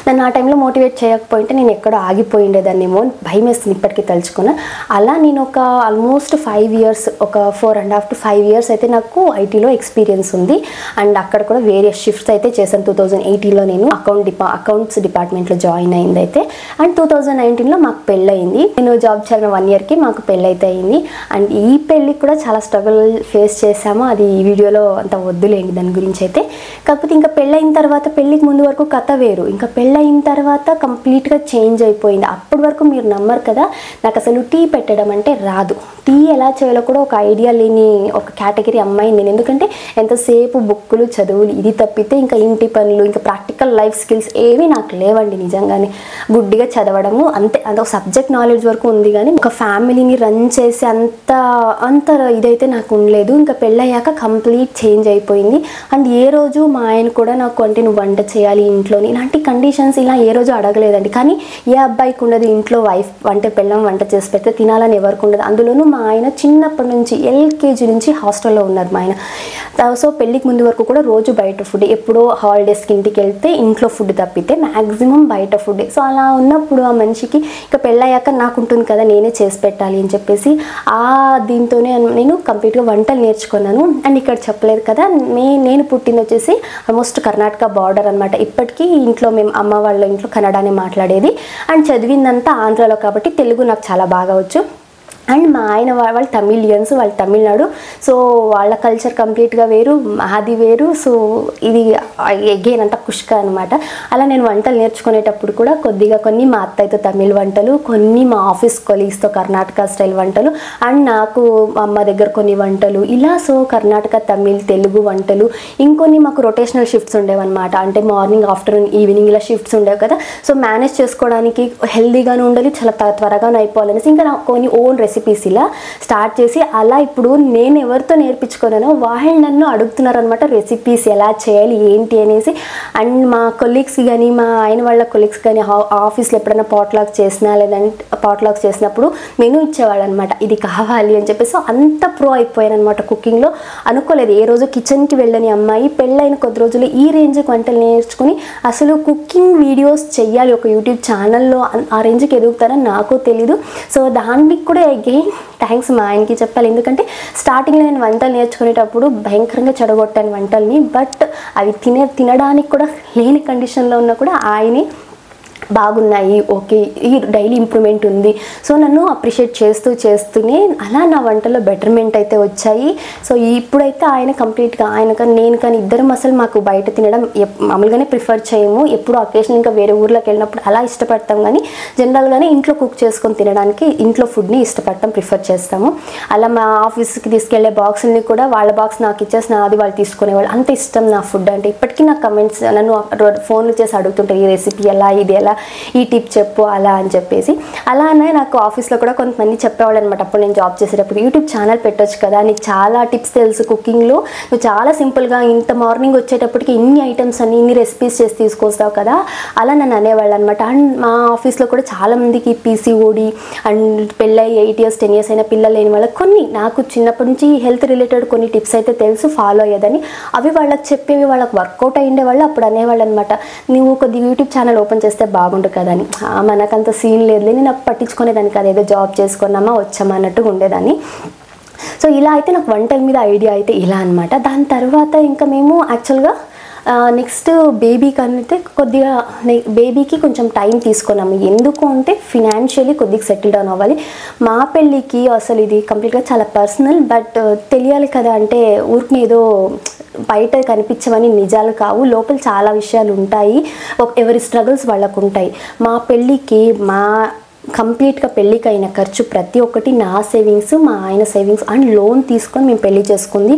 నన్ను ఆ టైంలో మోటివేట్ చేయకపోయింటే నేను ఎక్కడో ఆగిపోయిండేదాన్నేమో అని భయం వేస్తుంది ఇప్పటికీ తలుచుకున్నా. అలా నేను ఒక ఆల్మోస్ట్ 5 years, ఒక 4.5 to 5 years అయితే నాకు ఐటీలో ఎక్స్పీరియన్స్ ఉంది. అండ్ అక్కడ కూడా వేరియస్ షిఫ్ట్స్ అయితే చేశాను. 2018లో నేను అకౌంట్స్ డిపార్ట్మెంట్లో జాయిన్ అయింది అయితే. అండ్ 2019లో మాకు పెళ్ళయింది. నేను జాబ్ చేసిన 1 yearకి మాకు పెళ్ళైతే అయింది. అండ్ ఈ పెళ్ళికి కూడా చాలా స్ట్రగుల్ ఫేస్ చేసాము, అది ఈ వీడియోలో అంత వద్దులేండి దాని గురించి అయితే. కాకపోతే ఇంకా పెళ్ళైన తర్వాత, పెళ్ళికి ముందు వరకు కథ వేరు, ఇంకా పెళ్ళయిన తర్వాత కంప్లీట్గా చేంజ్ అయిపోయింది. అప్పటి వరకు మీరు నమ్మరు కదా, నాకు అసలు టీ పెట్టడం అంటే రాదు, టీ ఎలా చేయాలో కూడా ఒక ఐడియా లేని ఒక కేటగిరీ అమ్మాయి నేను. ఎందుకంటే ఎంతసేపు బుక్కులు, చదువులు, ఇది తప్పితే ఇంకా ఇంటి పనులు, ఇంకా ప్రాక్టికల్ లైఫ్ స్కిల్స్ ఏవి నాకు లేవండి నిజంగానే. గుడ్డిగా చదవడము అంతే, అదొక సబ్జెక్ట్ నాలెడ్జ్ వరకు ఉంది కానీ ఒక ఫ్యామిలీని రన్ చేసే అంత ఇదైతే నాకు ఉండలేదు. ఇంకా పెళ్ళయ్యాక కంప్లీట్ చేంజ్ అయిపోయింది. అండ్ ఏ రోజు మా ఆయన కూడా నాకు అంటే నువ్వు వంట చేయాలి ఇంట్లోని, ఇలాంటి కండిషన్స్ ఇలా ఏ రోజు అడగలేదండి. కానీ ఏ అబ్బాయికి ఉండదు ఇంట్లో వైఫ్ పెళ్ళం వంట చేసి పెడితే తినాలని ఎవరికి ఉండదు. అందులోనూ మా ఆయన చిన్నప్పటి నుంచి ఎల్కేజీ నుంచి హాస్టల్లో ఉన్నారు మా ఆయన. సో పెళ్ళికి ముందు వరకు కూడా రోజు బయట ఫుడ్, ఎప్పుడో హాలిడేస్కి ఇంటికి వెళ్తే ఇంట్లో ఫుడ్ తప్పితే మ్యాక్సిమం బయట ఫుడ్. సో అలా ఉన్నప్పుడు ఆ మనిషికి ఇక పెళ్ళయ్యాక నాకు ఉంటుంది కదా నేనే చేసి పెట్టాలి అని చెప్పేసి దీంతోనే నేను కంప్లీట్గా వంటలు నేర్చుకున్నాను. అండ్ ఇక్కడ చెప్పలేదు కదా, నేను పుట్టింది వచ్చేసి ఆల్మోస్ట్ కర్ణాటక బార్డర్ అనమాట. ఇప్పటికీ ఇంట్లో మేము అమ్మ వాళ్ళ ఇంట్లో కన్నడనే మాట్లాడేది. అండ్ చదివిందంతా ఆంధ్రాలో కాబట్టి తెలుగు నాకు చాలా బాగా వచ్చు. అండ్ మా ఆయన వాళ్ళు తమిళియన్స్, వాళ్ళు తమిళనాడు. సో వాళ్ళ కల్చర్ కంప్లీట్గా వేరు, మాది వేరు. సో ఇది అగైన్ అంతా కుష్క అనమాట. అలా నేను వంటలు నేర్చుకునేటప్పుడు కూడా కొన్ని మా అత్తయ్యతో తమిళ్ వంటలు, కొన్ని మా ఆఫీస్ కొలీగ్స్తో కర్ణాటక స్టైల్ వంటలు, అండ్ నాకు అమ్మ దగ్గర కొన్ని వంటలు ఇలా. సో కర్ణాటక, తమిళ్, తెలుగు వంటలు. ఇంకొన్ని మాకు రొటేషనల్ షిఫ్ట్స్ ఉండేవన్నమాట. అంటే మార్నింగ్, ఆఫ్టర్నూన్, ఈవినింగ్ ఇలా షిఫ్ట్స్ ఉండేవి కదా. సో మేనేజ్ చేసుకోవడానికి హెల్దీగాను ఉండాలి, చాలా త్వరగానే అయిపోవాలనేసి ఇంకా నాకు కొన్ని ఓన్ రెసిపీస్ ఇలా స్టార్ట్ చేసి అలా ఇప్పుడు నేను ఎవరితో నేర్పించుకున్నానో వాళ్ళు నన్ను అడుగుతున్నారు అనమాట రెసిపీస్ ఎలా చేయాలి ఏంటి అనేసి. అండ్ మా కొలీగ్స్ కానీ, మా ఆయన వాళ్ళ కొలీగ్స్ కానీ ఆఫీస్లో ఎప్పుడైనా పాట్లాక్స్ చేసినా లేదంటే పాట్లాక్స్ చేసినప్పుడు మెనూ ఇచ్చేవాళ్ళు అనమాట, ఇది కావాలి అని చెప్పేసి. అంత ప్రో అయిపోయాను అనమాట కుకింగ్లో. అనుకోలేదు ఏ రోజు కిచెన్కి వెళ్ళని అమ్మాయి పెళ్ళైన కొద్ది రోజులు ఈ రేంజ్కి వంటలు నేర్చుకుని అసలు కుకింగ్ వీడియోస్ చెయ్యాలి ఒక యూట్యూబ్ ఛానల్లో, ఆ రేంజ్కి ఎదుగుతారని నాకు తెలీదు. సో దానికి కూడా అగైన్ థ్యాంక్స్ మా ఆయనకి చెప్పాలి. ఎందుకంటే స్టార్టింగ్లో నేను వంటలు నేర్చుకునేటప్పుడు భయంకరంగా చెడగొట్టాను వంటల్ని. బట్ అవి తినడానికి కూడా లేని కండిషన్లో ఉన్నా కూడా ఆయనే బాగున్నాయి, ఓకే ఈ డైలీ ఇంప్రూవ్మెంట్ ఉంది. సో నన్ను అప్రిషియేట్ చేస్తూనే అలా నా వంటలో బెటర్మెంట్ అయితే వచ్చాయి. సో ఇప్పుడైతే ఆయన కంప్లీట్గా నేను కానీ ఇద్దరం అసలు మాకు బయట తినడం మామూలుగానే ప్రిఫర్ చేయము. ఎప్పుడు అకేషన్ ఇంకా వేరే ఊర్లోకి వెళ్ళినప్పుడు అలా ఇష్టపడతాం, కానీ జనరల్గానే ఇంట్లో కుక్ చేసుకొని తినడానికి ఇంట్లో ఫుడ్ని ఇష్టపడతాం, ప్రిఫర్ చేస్తాము. అలా మా ఆఫీస్కి తీసుకెళ్లే బాక్సుల్ని కూడా వాళ్ళ బాక్స్ నాకు ఇచ్చేసి నాది వాళ్ళు తీసుకునేవాళ్ళు. అంత ఇష్టం నా ఫుడ్ అంటే. ఇప్పటికీ నా కమెంట్స్ నన్ను ఫోన్లు చేసి అడుగుతుంటారు ఈ రెసిపీ ఎలా, ఇది ఎలా, ఈ టిప్ చెప్పు అలా అని చెప్పేసి. అలానే నాకు ఆఫీస్లో కూడా కొంతమంది చెప్పేవాళ్ళు అనమాట. అప్పుడు నేను జాబ్ చేసేటప్పుడు యూట్యూబ్ ఛానల్ పెట్టొచ్చు కదా, నీకు చాలా టిప్స్ తెలుసు కుకింగ్లో, నువ్వు చాలా సింపుల్గా ఇంత మార్నింగ్ వచ్చేటప్పటికి ఇన్ని ఐటమ్స్ అని ఇన్ని రెసిపీస్ చేసి తీసుకొస్తావు కదా, అలా నన్ను అనేవాళ్ళు అనమాట. అండ్ మా ఆఫీస్లో కూడా చాలామందికి పీసీఓడి అండ్ పెళ్ళై 8 years 10 years అయిన పిల్లలు లేని వాళ్ళకి కొన్ని నాకు చిన్నప్పటి నుంచి హెల్త్ రిలేటెడ్ కొన్ని టిప్స్ అయితే తెలుసు, ఫాలో అయ్యేదని. అవి వాళ్ళకి చెప్పేవి వాళ్ళకి వర్కౌట్ అయ్యిండే వాళ్ళు. అప్పుడు అనేవాళ్ళు అనమాట, నువ్వు కొద్దిగా యూట్యూబ్ ఛానల్ ఓపెన్ చేస్తే బాగుంటుంది కదా అని. మనకంత సీన్ లేదులే, నేను పట్టించుకునేదాన్ని కాదు, ఏదో జాబ్ చేసుకున్నామా వచ్చామా అన్నట్టుగా ఉండేదాన్ని. సో ఇలా అయితే నాకు వంటల మీద ఐడియా అయితే ఇలా అనమాట. దాని తర్వాత ఇంకా మేము యాక్చువల్గా నెక్స్ట్ బేబీకి అంటే కొద్దిగా బేబీకి కొంచెం టైం తీసుకున్నాము. ఎందుకు అంటే ఫినాన్షియలీ కొద్దిగా సెటిల్ డౌన్ అవ్వాలి. మా పెళ్ళికి అసలు ఇది కంప్లీట్గా చాలా పర్సనల్, బట్ తెలియాలి కదా, అంటే ఊరికి ఏదో బయట కనిపించవని నిజాలు కావు, లోపల చాలా విషయాలు ఉంటాయి, ఎవరి స్ట్రగుల్స్ వాళ్ళకు ఉంటాయి. మా పెళ్ళికి కంప్లీట్గా పెళ్ళికి అయిన ఖర్చు ప్రతి ఒక్కటి నా సేవింగ్స్, మా ఆయన సేవింగ్స్ అండ్ లోన్ తీసుకొని మేము పెళ్ళి చేసుకుంది.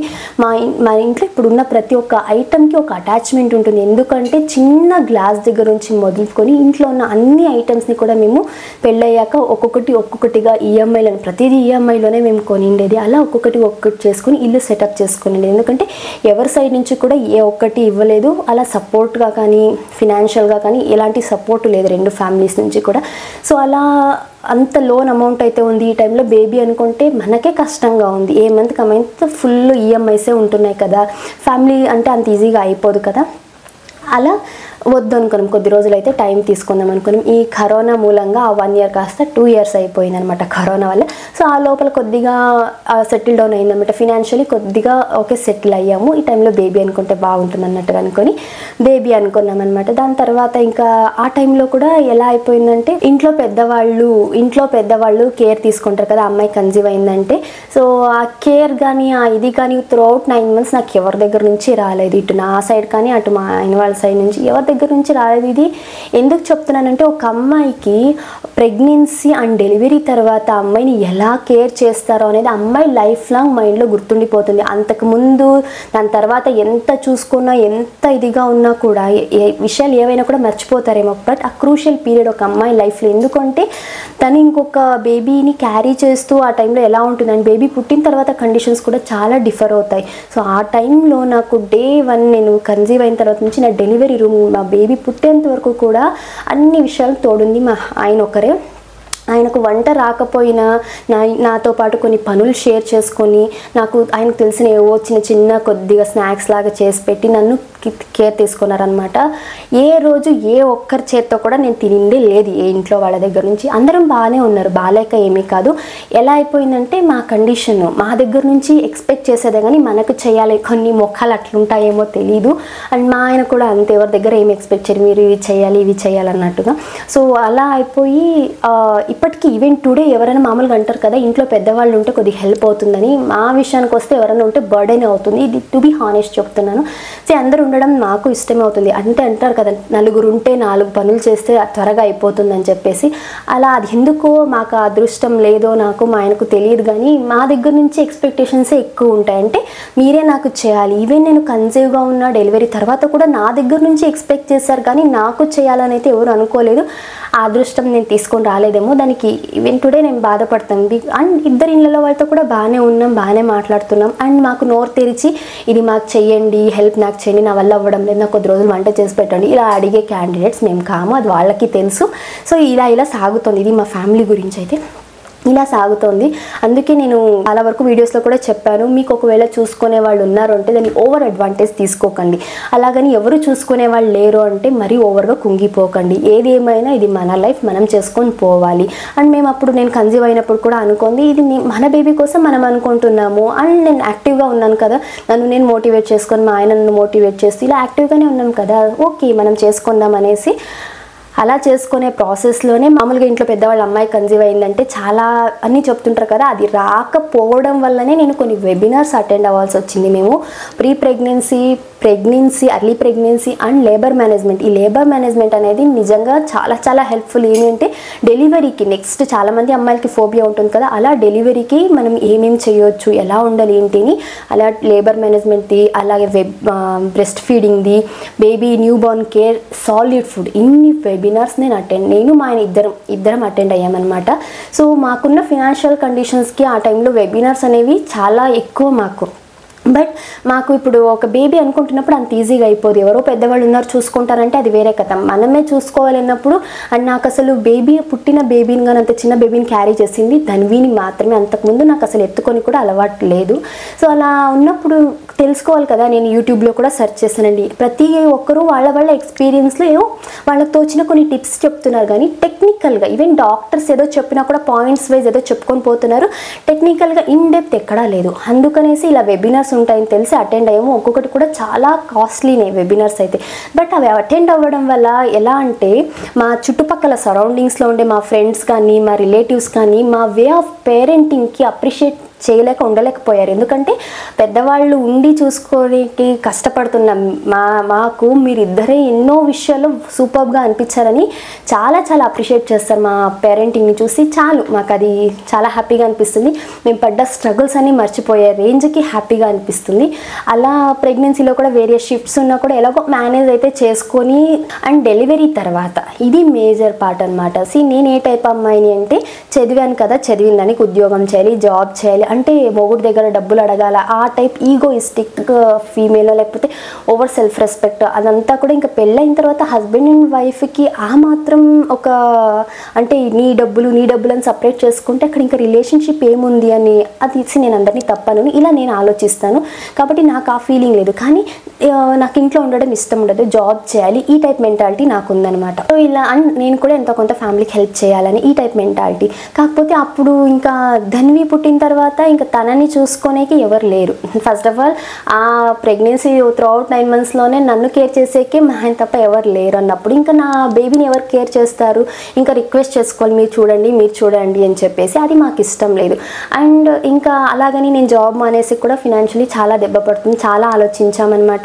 మా ఇంట్లో ఇప్పుడున్న ప్రతి ఒక్క ఐటమ్కి ఒక అటాచ్మెంట్ ఉంటుంది. ఎందుకంటే చిన్న గ్లాస్ దగ్గర నుంచి మొదలుకొని ఇంట్లో ఉన్న అన్ని ఐటమ్స్ని కూడా మేము పెళ్ళయ్యాక ఒక్కొక్కటిగా ఈఎంఐలను, ప్రతిదీ ఈఎంఐలోనే మేము కొనిండేది. అలా ఒక్కొక్కటి చేసుకొని ఇల్లు సెటప్ చేసుకునేది. ఎందుకంటే ఎవరి సైడ్ నుంచి కూడా ఏ ఒక్కటి ఇవ్వలేదు, అలా సపోర్ట్గా కానీ ఫినాన్షియల్గా కానీ ఎలాంటి సపోర్ట్ లేదు రెండు ఫ్యామిలీస్ నుంచి కూడా. సో అలా అంత లోన్ అమౌంట్ అయితే ఉంది. ఈ టైంలో బేబీ అనుకుంటే మనకే కష్టంగా ఉంది. ఏ మంత్కి ఆ మంత్ ఫుల్ ఈఎంఐసే ఉంటున్నాయి కదా, ఫ్యామిలీ అంటే అంత ఈజీగా అయిపోదు కదా. అలా వద్దు అనుకున్నాం, కొద్ది రోజులు అయితే టైం తీసుకుందాం అనుకున్నాం. ఈ కరోనా మూలంగా ఆ 1 year కాస్త 2 years అయిపోయింది అనమాట కరోనా వల్ల. సో ఆ లోపల కొద్దిగా సెటిల్ డౌన్ అయిందనమాట, ఫినాన్షియలీ కొద్దిగా ఓకే సెటిల్ అయ్యాము. ఈ టైంలో బేబీ అనుకుంటే బాగుంటుంది అన్నట్టుగా అనుకొని బేబీ అనుకున్నాం అనమాట. దాని తర్వాత ఇంకా ఆ టైంలో కూడా ఎలా అయిపోయిందంటే ఇంట్లో పెద్దవాళ్ళు కేర్ తీసుకుంటారు కదా, అమ్మాయి కన్సీవ్ అయిందంటే. సో ఆ కేర్ కానీ ఆ ఇది కానీ త్రూఅవుట్ 9 months నాకు ఎవరి దగ్గర నుంచి రాలేదు. ఇటు నా సైడ్ కానీ అటు మా ఆయన వాళ్ళ సైడ్ నుంచి ఎవరి దగ్గర నుంచి రాలేదు. ఇది ఎందుకు చెప్తున్నానంటే ఒక అమ్మాయికి ప్రెగ్నెన్సీ అండ్ డెలివరీ తర్వాత అమ్మాయిని ఎలా కేర్ చేస్తారో అనేది అమ్మాయి లైఫ్ లాంగ్ మైండ్లో గుర్తుండిపోతుంది. అంతకుముందు దాని తర్వాత ఎంత చూసుకున్నా ఎంత ఇదిగా ఉన్నా కూడా విషయాలు ఏవైనా కూడా మర్చిపోతారేమో. బట్ ఆ క్రూషియల్ పీరియడ్ ఒక అమ్మాయి లైఫ్లో, ఎందుకంటే తను ఇంకొక బేబీని క్యారీ చేస్తూ ఆ టైంలో ఎలా ఉంటుందని, బేబీ పుట్టిన తర్వాత కండిషన్స్ కూడా చాలా డిఫర్ అవుతాయి. సో ఆ టైంలో నాకు Day 1 నేను కన్సీవ్ అయిన తర్వాత నుంచి నా డెలివరీ రూమ్ మా బేబీ పుట్టేంత వరకు కూడా అన్ని విషయాలు తోడుంది మా ఆయన ఒకరే. ఆయనకు వంట రాకపోయినా నాతో పాటు కొన్ని పనులు షేర్ చేసుకొని ఆయనకు తెలిసిన ఏవో చిన్న కొద్దిగా స్నాక్స్ లాగా చేసి పెట్టి నన్ను కేర్ తీసుకున్నారనమాట. ఏ రోజు ఏ ఒక్కరి చేత్తో కూడా నేను తినిందే లేదు ఏ ఇంట్లో వాళ్ళ దగ్గర నుంచి. అందరం బాగానే ఉన్నారు, బాగాలేక ఏమీ కాదు. ఎలా అయిపోయిందంటే మా కండిషన్ మా దగ్గర నుంచి ఎక్స్పెక్ట్ చేసేదే కానీ మనకు చేయాలి, కొన్ని మొక్కలు అట్లుంటాయేమో తెలీదు. అండ్ మా ఆయన కూడా అంతే, ఎవరి దగ్గర ఏమి ఎక్స్పెక్ట్ చేయరు, మీరు ఇవి చేయాలి అన్నట్టుగా. సో అలా అయిపోయి ఇప్పటికీ ఈవెన్ టుడే ఎవరైనా మామూలుగా అంటారు కదా ఇంట్లో పెద్దవాళ్ళు ఉంటే కొద్దిగా హెల్ప్ అవుతుందని, మా విషయానికి వస్తే ఎవరైనా ఉంటే బర్డెన్ అవుతుంది. ఇది టు బి హానెస్ట్ చెప్తున్నాను. సో అందరూ ఉండడం నాకు ఇష్టమే అవుతుంది. అంటే అంటారు కదా నలుగురు ఉంటే 4 పనులు చేస్తే త్వరగా అయిపోతుందని చెప్పేసి. అలా అది ఎందుకో మాకు అదృష్టం లేదో నాకు మా ఆయనకు తెలియదు కానీ మా దగ్గర నుంచి ఎక్స్పెక్టేషన్సే ఎక్కువ ఉంటాయి. అంటే మీరే నాకు చేయాలి. ఈవెన్ నేను కన్సీవ్గా ఉన్న డెలివరీ తర్వాత కూడా నా దగ్గర నుంచి ఎక్స్పెక్ట్ చేశారు కానీ నాకు చేయాలని అయితే ఎవరు అనుకోలేదు. ఆ అదృష్టం నేను తీసుకొని రాలేదేమో, దానికి ఈవెన్ టుడే నేను బాధపడతాను. అండ్ ఇద్దరు ఇళ్ళలో వాళ్ళతో కూడా బాగానే ఉన్నాం, బాగానే మాట్లాడుతున్నాం. అండ్ మాకు నోరు తెరిచి ఇది మాకు చెయ్యండి, హెల్ప్ నాకు చేయండి, నా వల్ల అవ్వడం లేదు, నాకు కొద్ది రోజులు వంట చేసి పెట్టండి ఇలా అడిగే క్యాండిడేట్స్ మేము కాము, అది వాళ్ళకి తెలుసు. సో ఇలా సాగుతుంది. ఇది మా ఫ్యామిలీ గురించి అయితే ఇలా సాగుతోంది. అందుకే నేను చాలా వరకు వీడియోస్లో కూడా చెప్పాను, మీకు ఒకవేళ చూసుకునే వాళ్ళు ఉన్నారు అంటే దాన్ని ఓవర్ అడ్వాంటేజ్ తీసుకోకండి. అలాగని ఎవరు చూసుకునే వాళ్ళు లేరు అంటే మరీ ఓవర్గా కుంగిపోకండి. ఏది ఏమైనా ఇది మన లైఫ్, మనం చేసుకొని పోవాలి. అండ్ మేము అప్పుడు నేను కన్సీవ్ అయినప్పుడు కూడా అనుకుంది ఇది మన బేబీ కోసం మనం అనుకుంటున్నాము. అండ్ నేను యాక్టివ్గా ఉన్నాను కదా, నన్ను నేను మోటివేట్ చేసుకొని మా ఆయన నన్ను మోటివేట్ చేస్తూ ఇలా యాక్టివ్గానే ఉన్నాం కదా, ఓకే మనం చేసుకుందాం అనేసి అలా చేసుకునే ప్రాసెస్లోనే మామూలుగా ఇంట్లో పెద్దవాళ్ళ అమ్మాయి కన్సీవ్ అయిందంటే చాలా అన్నీ చెప్తుంటారు కదా, అది రాకపోవడం వల్లనే నేను కొన్ని వెబినార్స్ అటెండ్ అవ్వాల్సి వచ్చింది. మేము pregnancy, early pregnancy and labour management. ఈ లేబర్ మేనేజ్మెంట్ అనేది నిజంగా చాలా హెల్ప్ఫుల్. ఏంటంటే డెలివరీకి నెక్స్ట్ చాలామంది అమ్మాయిలకి ఫోబియా ఉంటుంది కదా, అలా డెలివరీకి మనం ఏమేమి చేయొచ్చు, ఎలా ఉండాలి ఏంటిని, అలా లేబర్ మేనేజ్మెంట్ది, అలాగే బ్రెస్ట్ ఫీడింగ్ది, baby new born care, solid food, ఇన్ని వెబినార్స్ నేను మా ఆయన ఇద్దరం అటెండ్ అయ్యామన్నమాట. సో మాకున్న ఫినాన్షియల్ కండిషన్స్కి ఆ టైంలో వెబినార్స్ అనేవి చాలా ఎక్కువ మాకు. బట్ మాకు ఇప్పుడు ఒక బేబీ అనుకుంటున్నప్పుడు అంత ఈజీగా అయిపోదు. ఎవరో పెద్దవాళ్ళు ఉన్నారు చూసుకుంటారంటే అది వేరే కథ, మనమే చూసుకోవాలన్నప్పుడు. అండ్ నాకు అసలు పుట్టిన బేబీని కానీ అంత చిన్న బేబీని క్యారీ చేసింది ధన్వీని మాత్రమే. అంతకుముందు నాకు అసలు ఎత్తుకొని కూడా అలవాటు లేదు. సో అలా ఉన్నప్పుడు తెలుసుకోవాలి కదా, నేను యూట్యూబ్లో కూడా సెర్చ్ చేశానండి. ప్రతి ఒక్కరూ వాళ్ళ ఎక్స్పీరియన్స్లో వాళ్ళకి తోచిన కొన్ని టిప్స్ చెప్తున్నారు కానీ టెక్నికల్గా ఈవెన్ డాక్టర్స్ ఏదో చెప్పినా కూడా పాయింట్స్ వైజ్ ఏదో చెప్పుకొని పోతున్నారు, టెక్నికల్గా ఇన్ డెప్త్ ఎక్కడా లేదు. అందుకనేసి ఇలా వెబినార్స్ ఉంటాయని తెలిసి అటెండ్ అయ్యాము. ఒక్కొక్కటి కూడా చాలా కాస్ట్లీనే వెబినార్స్ అయితే. బట్ అవి అటెండ్ అవ్వడం వల్ల ఎలా అంటే మా చుట్టుపక్కల సరౌండింగ్స్లో ఉండే మా ఫ్రెండ్స్ కానీ మా రిలేటివ్స్ కానీ మా వే ఆఫ్ పేరెంటింగ్కి అప్రిషియేట్ ఉండలేకపోయారు. ఎందుకంటే పెద్దవాళ్ళు ఉండి చూసుకోవడానికి కష్టపడుతున్నాం మాకు మీరిద్దరే ఎన్నో విషయాలు సూపర్గా అనిపించారని చాలా అప్రిషియేట్ చేస్తారు. మా పేరెంటింగ్ని చూసి మాకు అది చాలా హ్యాపీగా అనిపిస్తుంది. మేము పడ్డ స్ట్రగుల్స్ అన్ని మర్చిపోయే రేంజ్కి హ్యాపీగా అనిపిస్తుంది. అలా ప్రెగ్నెన్సీలో కూడా వేరే షిఫ్ట్స్ ఉన్నా కూడా ఎలాగో మేనేజ్ అయితే చేసుకొని అండ్ డెలివరీ తర్వాత ఇది మేజర్ పార్ట్ అనమాట. నేను ఏ టైప్ అమ్మాయిని అంటే చదివాను కదా, చదివిందానికి ఉద్యోగం చేయాలి, జాబ్ చేయాలి, అంటే మొగుడు దగ్గర డబ్బులు అడగాల, ఆ టైప్ ఈగోయిస్టిక్ ఫీమేల్, లేకపోతే ఓవర్ సెల్ఫ్ రెస్పెక్ట్, అదంతా కూడా ఇంకా పెళ్ళైన తర్వాత హస్బెండ్ అండ్ వైఫ్కి ఆ మాత్రం ఒక అంటే నీ డబ్బులు అని సపరేట్ చేసుకుంటే అక్కడ ఇంకా రిలేషన్షిప్ ఏముంది అని అది నేను అందరినీ తప్పను ఇలా నేను ఆలోచిస్తాను. కాబట్టి నాకు ఆ ఫీలింగ్ లేదు. కానీ నాకు ఇంట్లో ఉండడం ఇష్టం ఉండదు, జాబ్ చేయాలి, ఈ టైప్ మెంటాలిటీ నాకు ఉందన్నమాట. సో ఇలా నేను కూడా ఎంతో కొంత ఫ్యామిలీకి హెల్ప్ చేయాలని ఈ టైప్ మెంటాలిటీ. కాకపోతే అప్పుడు ఇంకా ధన్వి పుట్టిన తర్వాత ఇంకా తనని చూసుకోనేకి ఎవరు లేరు. ఫస్ట్ ఆఫ్ ఆల్ ఆ ప్రెగ్నెన్సీ త్రూఅవుట్ 9 monthsలోనే నన్ను కేర్ చేసేకే మా ఆయన తప్ప ఎవరు లేరు అన్నప్పుడు ఇంకా నా బేబీని ఎవరు కేర్ చేస్తారు, ఇంకా రిక్వెస్ట్ చేసుకోవాలి మీరు చూడండి అని చెప్పేసి, అది మాకు ఇష్టం లేదు. అండ్ ఇంకా అలాగని నేను జాబ్ మానేసి కూడా ఫినాన్షియలీ చాలా దెబ్బ పడుతుంది, చాలా ఆలోచించామన్నమాట.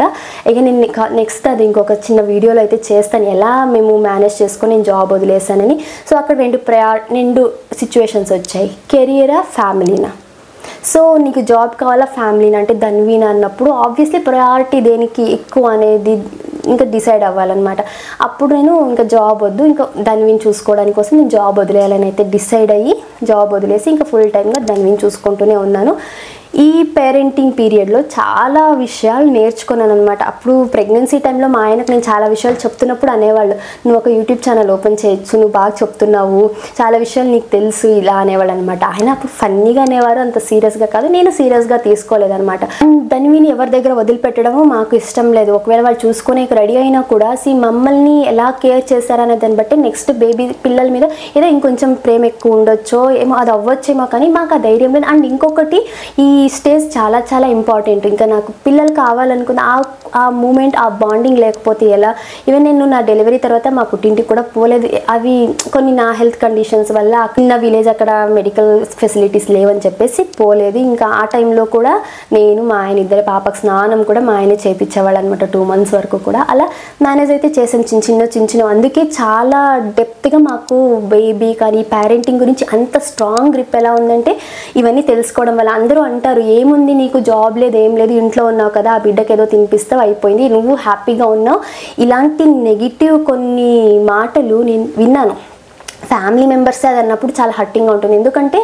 ఇక నేను నెక్స్ట్ అది ఇంకొక చిన్న వీడియోలో అయితే చేస్తాను ఎలా మేము మేనేజ్ చేసుకొని నేను జాబ్ వదిలేసానని. సో అక్కడ 2 సిచ్యువేషన్స్ వచ్చాయి, కెరియరా ఫ్యామిలీనా. సో నీకు జాబ్ కావాలా ఫ్యామిలీనా అంటే ధన్వీనా అన్నప్పుడు ఆబ్వియస్లీ ప్రయారిటీ దేనికి ఎక్కువ అనేది ఇంకా డిసైడ్ అవ్వాలన్నమాట. అప్పుడు నేను ఇంకా జాబ్ వద్దు, ఇంకా ధన్వీని చూసుకోవడానికి కోసం నేను జాబ్ వదిలేయాలని అయితే డిసైడ్ అయ్యి జాబ్ వదిలేసి ఇంకా ఫుల్ టైమ్గా ధన్వీని చూసుకుంటూనే ఉన్నాను. ఈ పేరెంటింగ్ పీరియడ్లో చాలా విషయాలు నేర్చుకున్నాను అనమాట. అప్పుడు ప్రెగ్నెన్సీ టైంలో మా ఆయనకు నేను చాలా విషయాలు చెప్తున్నప్పుడు అనేవాళ్ళు, నువ్వు ఒక యూట్యూబ్ ఛానల్ ఓపెన్ చేయొచ్చు, నువ్వు బాగా చెప్తున్నావు, చాలా విషయాలు నీకు తెలుసు, ఇలా అనేవాళ్ళు అనమాట. ఆయన అప్పుడు ఫన్నీగా అనేవారు, అంత సీరియస్గా కాదు. నేను సీరియస్గా తీసుకోలేదనమాట. ధన్విని ఎవరి దగ్గర వదిలిపెట్టడము మాకు ఇష్టం లేదు. ఒకవేళ వాళ్ళు చూసుకునే రెడీ అయినా కూడా మమ్మల్ని ఎలా కేర్ చేశారనే దాన్ని బట్టి నెక్స్ట్ బేబీ పిల్లల మీద ఏదో ఇంకొంచెం ప్రేమ ఎక్కువ ఉండొచ్చో ఏమో, అది అవ్వచ్చేమో, కానీ మాకు ఆ ధైర్యం లేదు. అండ్ ఇంకొకటి, ఈ స్టేజ్ చాలా చాలా ఇంపార్టెంట్. ఇంకా నాకు పిల్లలు కావాలనుకున్న ఆ మూమెంట్, ఆ బాండింగ్ లేకపోతే ఎలా? ఈవెన్ నేను నా డెలివరీ తర్వాత మా పుట్టింటికి కూడా పోలేదు. అవి కొన్ని నా హెల్త్ కండిషన్స్ వల్ల చిన్న విలేజ్, అక్కడ మెడికల్ ఫెసిలిటీస్ లేవని చెప్పేసి పోలేదు. ఇంకా ఆ టైంలో కూడా నేను మా ఆయన ఇద్దరు పాపకు స్నానం కూడా మా ఆయనే చేయించేవాళ్ళు అనమాట 2 months వరకు కూడా. అలా మేనేజ్ అయితే చేసాం చిన్న చిన్న. అందుకే చాలా డెప్త్గా మాకు బేబీ కానీ పేరెంటింగ్ గురించి అంత స్ట్రాంగ్ గ్రిప్ ఎలా ఉందంటే ఇవన్నీ తెలుసుకోవడం వల్ల. అందరూ అంటారు, ఏముంది నీకు జాబ్ లేదు, ఏం లేదు, ఇంట్లో ఉన్నావు కదా, ఆ బిడ్డకి ఏదో తినిపిస్తావు, అయిపోయింది, నువ్వు హ్యాపీగా ఉన్నావు. ఇలాంటి నెగిటివ్ కొన్ని మాటలు నేను విన్నాను. ఫ్యామిలీ మెంబర్సే అది అన్నప్పుడు చాలా హర్టింగ్గా ఉంటుంది. ఎందుకంటే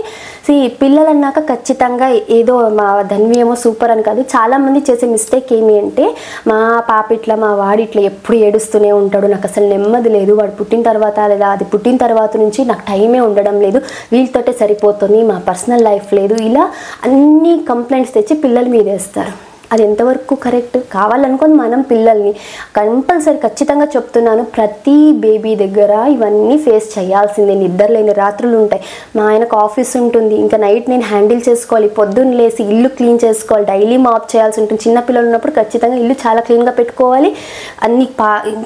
పిల్లలు అన్నాక ఖచ్చితంగా ఏదో మా ధన్వి ఏమో సూపర్ అని కాదు, చాలామంది చేసే మిస్టేక్ ఏమి అంటే, మా పాప ఇట్లా, మా వాడు ఇట్లా ఎప్పుడు ఏడుస్తూనే ఉంటాడు, నాకు అసలు నెమ్మది లేదు, వాడు పుట్టిన తర్వాత లేదా అది పుట్టిన తర్వాత నుంచి నాకు టైమే ఉండడం లేదు, వీళ్ళతోటే సరిపోతుంది, మా పర్సనల్ లైఫ్ లేదు, ఇలా అన్ని కంప్లైంట్స్ తెచ్చి పిల్లల మీద వేస్తారు. అది ఎంతవరకు కరెక్ట్? కావాలనుకొని మనం పిల్లల్ని కంపల్సరీ ఖచ్చితంగా చెప్తున్నాను, ప్రతి బేబీ దగ్గర ఇవన్నీ ఫేస్ చేయాల్సిందే. నిద్ర లేని రాత్రులు ఉంటాయి, మా ఆయనకు ఆఫీస్ ఉంటుంది, ఇంకా నైట్ నేను హ్యాండిల్ చేసుకోవాలి, పొద్దున్న లేసి ఇల్లు క్లీన్ చేసుకోవాలి, డైలీ మాప్ చేయాల్సి ఉంటుంది. చిన్నపిల్లలు ఉన్నప్పుడు ఖచ్చితంగా ఇల్లు చాలా క్లీన్గా పెట్టుకోవాలి, అన్ని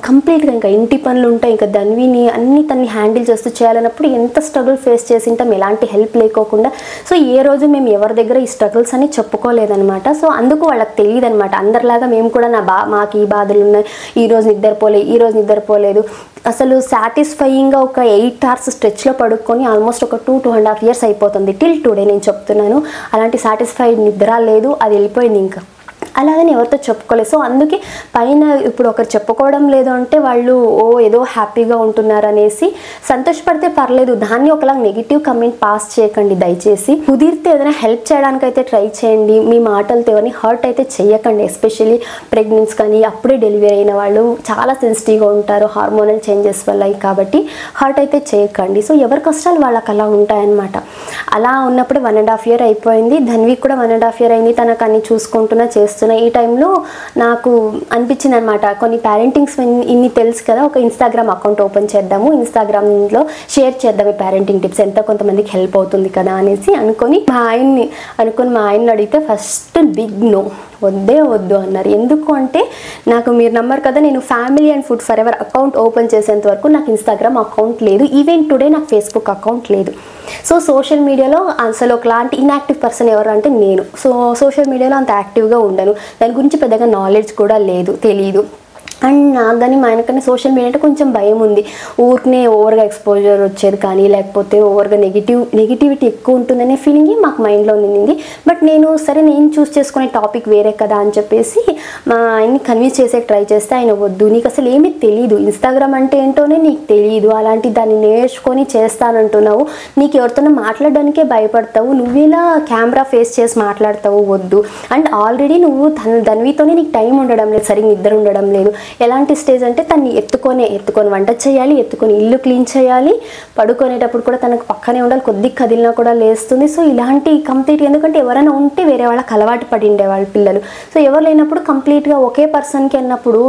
కంప్లీట్గా ఇంకా ఇంటి పనులు ఉంటాయి, ఇంకా ధన్విని అన్ని తన్ని హ్యాండిల్ చేస్తూ చేయాలన్నప్పుడు ఎంత స్ట్రగుల్ ఫేస్ చేసి ఉంటాం, ఎలాంటి హెల్ప్ లేకోకుండా. సో ఏ రోజు మేము ఎవరి దగ్గర ఈ స్ట్రగుల్స్ అని చెప్పుకోలేదనమాట. సో అందుకు వాళ్ళకి తెలియదు అనమాట. అందరిలాగా మేము కూడా మాకు ఈ బాధలు ఉన్నాయి, ఈరోజు నిద్రపోలేదు, అసలు సాటిస్ఫైయింగ్గా ఒక 8 hours స్ట్రెచ్లో పడుకొని ఆల్మోస్ట్ ఒక 2.5 years అయిపోతుంది టిల్ టుడే. నేను చెప్తున్నాను, అలాంటి సాటిస్ఫైడ్ నిద్ర లేదు, అది వెళ్ళిపోయింది ఇంకా. అలాగని ఎవరితో చెప్పుకోలేదు. సో అందుకే పైన ఇప్పుడు ఒకరు చెప్పుకోవడం లేదు అంటే వాళ్ళు ఏదో హ్యాపీగా ఉంటున్నారు అనేసి సంతోషపడితే పర్లేదు, దాన్ని ఒకలా నెగిటివ్ కమెంట్ పాస్ చేయకండి దయచేసి. కుదిరితే ఏదైనా హెల్ప్ చేయడానికి అయితే ట్రై చేయండి, మీ మాటలతో ఎవరిని హర్ట్ అయితే చేయకండి. ఎస్పెషల్లీ ప్రెగ్నెన్సీ కానీ అప్పుడే డెలివరీ అయిన వాళ్ళు చాలా సెన్సిటివ్గా ఉంటారు హార్మోనల్ చేంజెస్ వల్ల, కాబట్టి హర్ట్ అయితే చేయకండి. సో ఎవరి కష్టాలు వాళ్ళకి అలా ఉంటాయన్నమాట. అలా ఉన్నప్పుడు 1.5 year అయిపోయింది, ధన్వి కూడా 1.5 year అయింది, తనకు అన్ని చూసుకుంటున్నా చేస్తున్నా. ఈ టైంలో నాకు అనిపించింది అనమాట, కొన్ని పేరెంటింగ్స్ ఇన్ని తెలుసు కదా, ఒక ఇన్స్టాగ్రామ్ అకౌంట్ ఓపెన్ చేద్దాము, ఇన్స్టాగ్రామ్లో షేర్ చేద్దాం ఈ పేరెంటింగ్ టిప్స్, ఎంతో కొంతమందికి హెల్ప్ అవుతుంది కదా అనేసి అనుకొని మా ఆయన్ని అడిగితే ఫస్ట్ బిగ్ నో, వద్దు అన్నారు. ఎందుకు అంటే నాకు మీరు నమ్మరు కదా, నేను family and food for ever account open చేసేంత వరకు నాకు ఇన్స్టాగ్రామ్ అకౌంట్ లేదు, ఈవెన్ టుడే నాకు ఫేస్బుక్ అకౌంట్ లేదు. సో సోషల్ మీడియాలో అసలు ఒకలాంటి ఇన్యాక్టివ్ పర్సన్ ఎవరు అంటే నేను. సో సోషల్ మీడియాలో అంత యాక్టివ్గా ఉండను, దాని గురించి పెద్దగా నాలెడ్జ్ కూడా లేదు, తెలీదు. అండ్ నాకు కానీ మా ఆయనకన్నా సోషల్ మీడియా అంటే కొంచెం భయం ఉంది, ఊరికనే ఓవర్గా ఎక్స్పోజర్ వచ్చేది కానీ, లేకపోతే ఓవర్గా నెగిటివిటీ ఎక్కువ ఉంటుందనే ఫీలింగ్ మాకు మైండ్లో ఉండింది. బట్ నేను చూస్ చేసుకునే టాపిక్ వేరే కదా అని చెప్పేసి మా ఆయన్ని కన్విన్స్ చేసే ట్రై చేస్తే ఆయన వద్దు, నీకు అసలు ఏమీ తెలియదు, ఇన్స్టాగ్రామ్ అంటే ఏంటోనే నీకు తెలియదు, అలాంటి దాన్ని నేర్చుకొని చేస్తానంటున్నావు, నీకు ఎవరితోనో మాట్లాడడానికే భయపడతావు, నువ్వేలా కెమెరా ఫేస్ చేసి మాట్లాడతావు, వద్దు. అండ్ ఆల్రెడీ నువ్వు ధన్వితోనే నీకు టైం ఉండడం లేదు, సరిగ్గా నిద్ర ఉండడం లేదు. ఎలాంటి స్టేజ్ అంటే తన్ని ఎత్తుకొని వంట చేయాలి, ఎత్తుకొని ఇల్లు క్లీన్ చేయాలి, పడుకునేటప్పుడు కూడా తనకు పక్కనే ఉండాలి, కొద్దిగా కదిలినా కూడా లేస్తుంది. సో ఇలాంటి కంప్లీట్, ఎందుకంటే ఎవరైనా ఉంటే వేరే వాళ్ళకి అలవాటు పడి ఉండేవాళ్ళు పిల్లలు. సో ఎవరు లేనప్పుడు కంప్లీట్గా ఒకే పర్సన్కి అన్నప్పుడు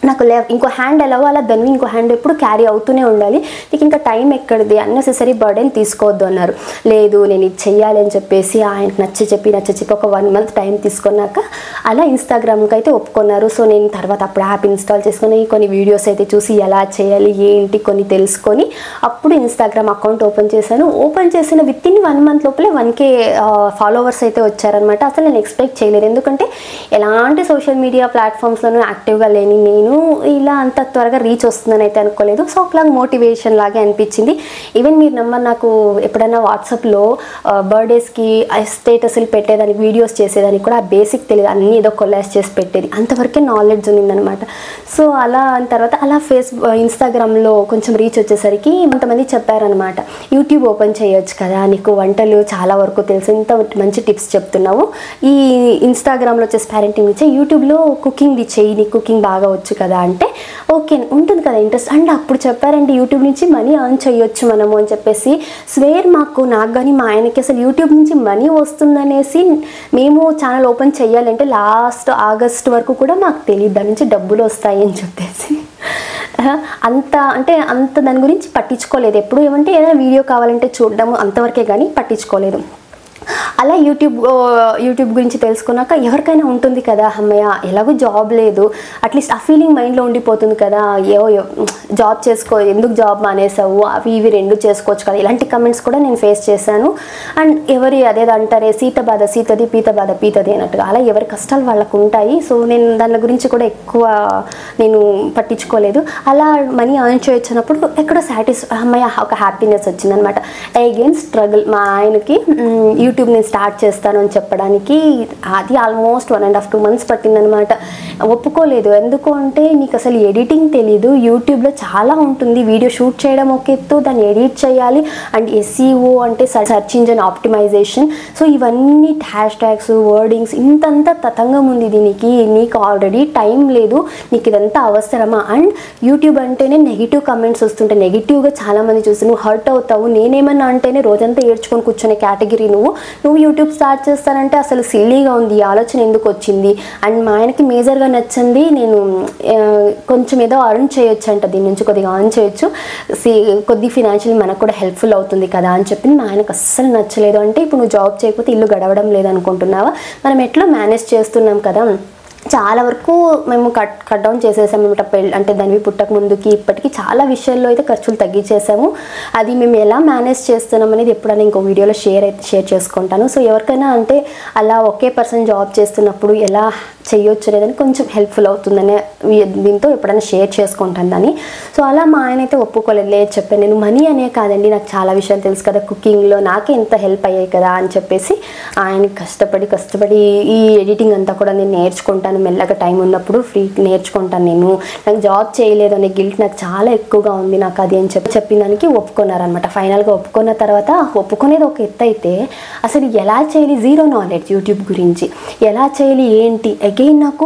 నాకు ఇంకో హ్యాండ్ ఎలాగో అలా ధన్వి ఇంకో హ్యాండ్ ఎప్పుడు క్యారీ అవుతూనే ఉండాలి, నీకు ఇంకా టైం ఎక్కడిది, అన్నెసెసరీ బర్డెన్ తీసుకోవద్దు అన్నారు. లేదు నేను ఇది చెయ్యాలి అని చెప్పేసి ఆయనకు నచ్చ చెప్పి ఒక 1 month టైం తీసుకున్నాక అలా ఇన్స్టాగ్రామ్కి అయితే ఒప్పుకున్నారు. సో నేను తర్వాత అప్పుడు యాప్ ఇన్స్టాల్ చేసుకుని కొన్ని వీడియోస్ అయితే చూసి ఎలా చేయాలి ఏంటి కొన్ని తెలుసుకొని అప్పుడు ఇన్స్టాగ్రామ్ అకౌంట్ ఓపెన్ చేశాను. ఓపెన్ చేసిన వితిన్ 1 month లోపలే 1K ఫాలోవర్స్ అయితే వచ్చారనమాట. అసలు నేను ఎక్స్పెక్ట్ చేయలేదు, ఎందుకంటే ఎలాంటి సోషల్ మీడియా ప్లాట్ఫామ్స్లోనూ యాక్టివ్గా లేని నేను చేశాను, ఇలా అంత త్వరగా రీచ్ వస్తుందని అయితే అనుకోలేదు. సో ఒకలాగా మోటివేషన్ లాగే అనిపించింది. ఈవెన్ మీరు నమ్మరు, నాకు ఎప్పుడైనా వాట్సాప్లో బర్త్డేస్కి స్టేటస్లు పెట్టేదానికి, వీడియోస్ చేసేదానికి కూడా ఆ బేసిక్ తెలియదు, అన్నీ ఏదో కొలాజ్ చేసి పెట్టేది, అంతవరకే నాలెడ్జ్ ఉండిందనమాట. సో అలా తర్వాత అలా ఇన్స్టాగ్రామ్లో కొంచెం రీచ్ వచ్చేసరికి కొంతమంది చెప్పారనమాట, యూట్యూబ్ ఓపెన్ చేయొచ్చు కదా, నీకు వంటలు చాలా వరకు తెలుసు, ఇంత మంచి టిప్స్ చెప్తున్నావు, ఈ ఇన్స్టాగ్రామ్లో వచ్చేసి పేరెంటింగ్ ఇచ్చే, యూట్యూబ్లో కుకింగ్ది చెయ్యి, నీకు కుకింగ్ బాగా వచ్చు కదా అంటే ఓకే ఉంటుంది కదా ఇంట్రెస్ట్. అండ్ అప్పుడు చెప్పారంటే యూట్యూబ్ నుంచి మనీ ఎర్న్ చేయొచ్చు మనము అని చెప్పేసి స్వేర్ నాకు కానీ మా ఆయనకి అసలు యూట్యూబ్ నుంచి మనీ వస్తుందనేసి మేము ఛానల్ ఓపెన్ చేయాలంటే లాస్ట్ ఆగస్ట్ వరకు కూడా మాకు తెలియదు దాని నుంచి డబ్బులు వస్తాయి అని చెప్పేసి. అంత దాని గురించి పట్టించుకోలేదు ఎప్పుడు. ఏమంటే ఏదైనా వీడియో కావాలంటే చూడడము అంతవరకే కానీ పట్టించుకోలేదు. అలా యూట్యూబ్ గురించి తెలుసుకున్నాక ఎవరికైనా ఉంటుంది కదా, అమ్మయ్య ఎలాగో జాబ్ లేదు, అట్లీస్ట్ ఆ ఫీలింగ్ మైండ్లో ఉండిపోతుంది కదా, జాబ్ చేసుకో, ఎందుకు జాబ్ మానేసావు, అవి ఇవి రెండు చేసుకోవచ్చు కదా, ఇలాంటి కమెంట్స్ కూడా నేను ఫేస్ చేశాను. అండ్ అదేదో అంటారే, సీత బాధ సీతది, పీత బాధ పీతది అన్నట్టుగా, అలా ఎవరి కష్టాలు వాళ్ళకు ఉంటాయి. సో నేను దాని గురించి కూడా ఎక్కువ నేను పట్టించుకోలేదు. అలా మనీ ఎర్న్ చేయొచ్చినప్పుడు ఎక్కడో అమ్మయ్య ఒక హ్యాపీనెస్ వచ్చిందనమాట. అగైన్ స్ట్రగుల్, మా ఆయనకి యూట్యూబ్ నేను స్టార్ట్ చేస్తాను అని చెప్పడానికి అది ఆల్మోస్ట్ 1.5-2 months పట్టిందనమాట. ఒప్పుకోలేదు. ఎందుకు అంటే నీకు అసలు ఎడిటింగ్ తెలీదు, యూట్యూబ్లో చాలా ఉంటుంది, వీడియో షూట్ చేయడం ఒక ఎత్తు, దాన్ని ఎడిట్ చేయాలి, అండ్ SEO అంటే సర్చ్ ఇంజిన్ ఆప్టిమైజేషన్, సో ఇవన్నీ హ్యాష్ ట్యాగ్స్, వర్డింగ్స్, ఇంతంతా తతంగం ఉంది దీనికి, నీకు ఆల్రెడీ టైం లేదు, నీకు ఇదంతా అవసరమా? అండ్ యూట్యూబ్ అంటేనే నెగిటివ్ కమెంట్స్ వస్తుంటాయి, నెగిటివ్గా చాలామంది చూసి నువ్వు హర్ట్ అవుతావు, నేనేమన్నా అంటేనే రోజంతా ఏడ్చుకొని కూర్చునే కేటగిరీ నువ్వు యూట్యూబ్ స్టార్ట్ చేస్తానంటే అసలు సిల్లీగా ఉంది, ఈ ఆలోచన ఎందుకు వచ్చింది? అండ్ మా ఆయనకి మేజర్గా నచ్చింది నేను కొంచెం ఏదో అర్న్ చేయొచ్చు అంట, దీని నుంచి కొద్దిగా అర్న్ చేయొచ్చు, కొద్ది ఫినాన్షియల్ మనకు కూడా హెల్ప్ఫుల్ అవుతుంది కదా అని చెప్పింది. మా ఆయనకు అస్సలు నచ్చలేదు. అంటే ఇప్పుడు నువ్వు జాబ్ చేయకపోతే ఇల్లు గడవడం లేదనుకుంటున్నావా, మనం ఎట్లా మేనేజ్ చేస్తున్నాం కదా, చాలా వరకు మేము కట్ డౌన్ చేసేసాము అనమాట. అంటే దానివి పుట్టక ముందుకి ఇప్పటికీ చాలా విషయాల్లో అయితే ఖర్చులు తగ్గించేసాము. అది మేము ఎలా మేనేజ్ చేస్తున్నాం అనేది ఎప్పుడైనా ఇంకో వీడియోలో షేర్ చేసుకుంటాను. సో ఎవరికైనా అంటే అలా ఒకే పర్సన్ జాబ్ చేస్తున్నప్పుడు ఎలా చేయొచ్చు అనేదని కొంచెం హెల్ప్ఫుల్ అవుతుందనే దీంతో ఎప్పుడైనా షేర్ చేసుకుంటాను దాన్ని. సో అలా మా ఆయన అయితే ఒప్పుకోలేదు. లేదు చెప్పాను, నేను మనీ అనే కాదండి, నాకు చాలా విషయాలు తెలుసు కదా, కుకింగ్లో నాకే ఎంత హెల్ప్ అయ్యాయి కదా అని చెప్పేసి ఆయన కష్టపడి ఈ ఎడిటింగ్ అంతా కూడా నేను నేర్చుకుంటాను, మెల్లగా టైం ఉన్నప్పుడు ఫ్రీ నేర్చుకుంటాను, నాకు జాబ్ చేయలేదు అనే గిల్ట్ నాకు చాలా ఎక్కువగా ఉంది నాకు అది అని చెప్పిన దానికి ఒప్పుకున్నారనమాట. ఫైనల్గా ఒప్పుకున్న తర్వాత ఒప్పుకునేది ఒక ఎత్తు అయితే అసలు ఎలా చేయాలి, జీరో నాలెడ్జ్ యూట్యూబ్ గురించి, ఎలా చేయాలి ఏంటి. అగైన్ నాకు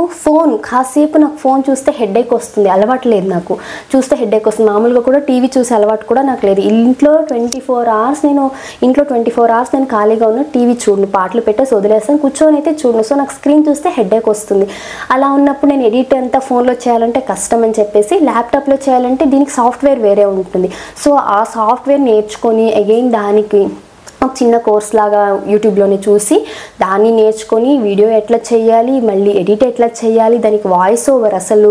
కాసేపు నాకు ఫోన్ చూస్తే హెడేక్ వస్తుంది, అలవాటు లేదు నాకు, చూస్తే హెడేక్ వస్తుంది. మామూలుగా కూడా టీవీ చూసే అలవాటు కూడా నాకు లేదు. ఇంట్లో 24 hours నేను ఖాళీగా ఉన్న టీవీ చూడను, పాటలు పెట్టేసి వదిలేస్తాను, కూర్చొని అయితే చూడను. సో నాకు స్క్రీన్ చూస్తే హెడేక్ వస్తుంది. అలా ఉన్నప్పుడు నేను ఎడిట్ అంతా ఫోన్లో చేయాలంటే కష్టం అని చెప్పేసి ల్యాప్టాప్లో చేయాలంటే దీనికి సాఫ్ట్వేర్ వేరే ఉంటుంది. సో ఆ సాఫ్ట్వేర్ నేర్చుకొని అగైన్ దానికి ఒక చిన్న కోర్స్ లాగా యూట్యూబ్లోనే చూసి దాన్ని నేర్చుకొని వీడియో ఎట్లా చేయాలి, మళ్ళీ ఎడిట్ ఎట్లా చేయాలి, దానికి వాయిస్ ఓవర్, అసలు